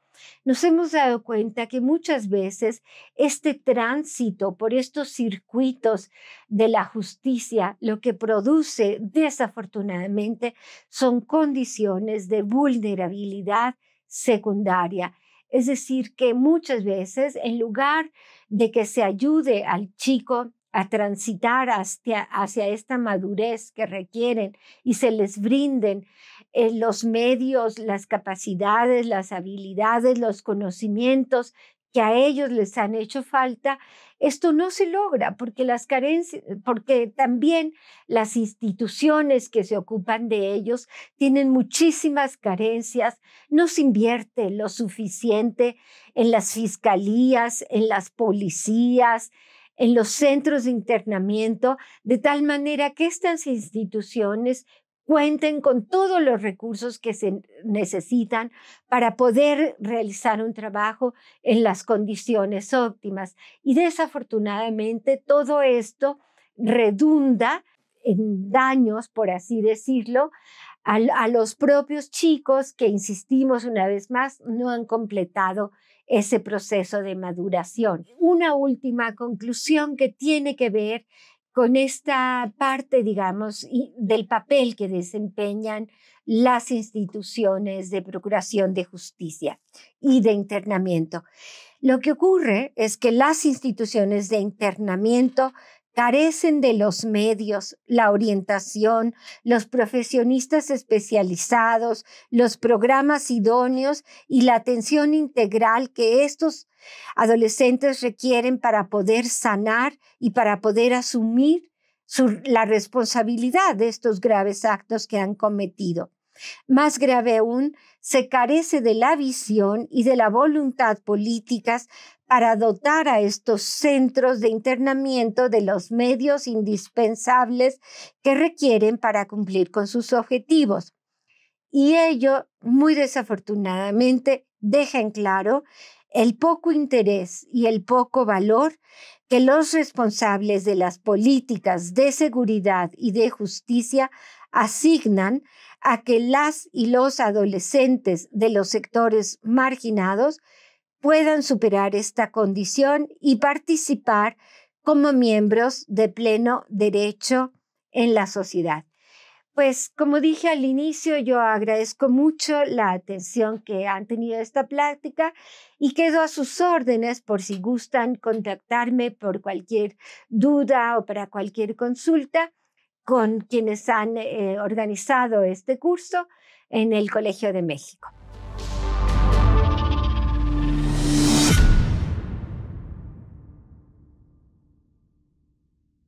nos hemos dado cuenta que muchas veces este tránsito por estos circuitos de la justicia lo que produce desafortunadamente son condiciones de vulnerabilidad secundaria. Es decir, que muchas veces en lugar de que se ayude al chico a transitar hacia esta madurez que requieren y se les brinden los medios, las capacidades, las habilidades, los conocimientos que a ellos les han hecho falta, esto no se logra porque las carencias, porque también las instituciones que se ocupan de ellos tienen muchísimas carencias, no se invierte lo suficiente en las fiscalías, en las policías, en los centros de internamiento, de tal manera que estas instituciones cuenten con todos los recursos que se necesitan para poder realizar un trabajo en las condiciones óptimas. Y desafortunadamente todo esto redunda en daños, por así decirlo, a los propios chicos que, insistimos una vez más, no han completado ese proceso de maduración. Una última conclusión que tiene que ver con esta parte, digamos, del papel que desempeñan las instituciones de procuración de justicia y de internamiento. Lo que ocurre es que las instituciones de internamiento carecen de los medios, la orientación, los profesionistas especializados, los programas idóneos y la atención integral que estos adolescentes requieren para poder sanar y para poder asumir la responsabilidad de estos graves actos que han cometido. Más grave aún, se carece de la visión y de la voluntad políticas para dotar a estos centros de internamiento de los medios indispensables que requieren para cumplir con sus objetivos. Y ello, muy desafortunadamente, deja en claro el poco interés y el poco valor que los responsables de las políticas de seguridad y de justicia asignan a que las y los adolescentes de los sectores marginados puedan superar esta condición y participar como miembros de pleno derecho en la sociedad. Pues como dije al inicio, yo agradezco mucho la atención que han tenido esta plática y quedo a sus órdenes por si gustan contactarme por cualquier duda o para cualquier consulta con quienes han organizado este curso en el Colegio de México.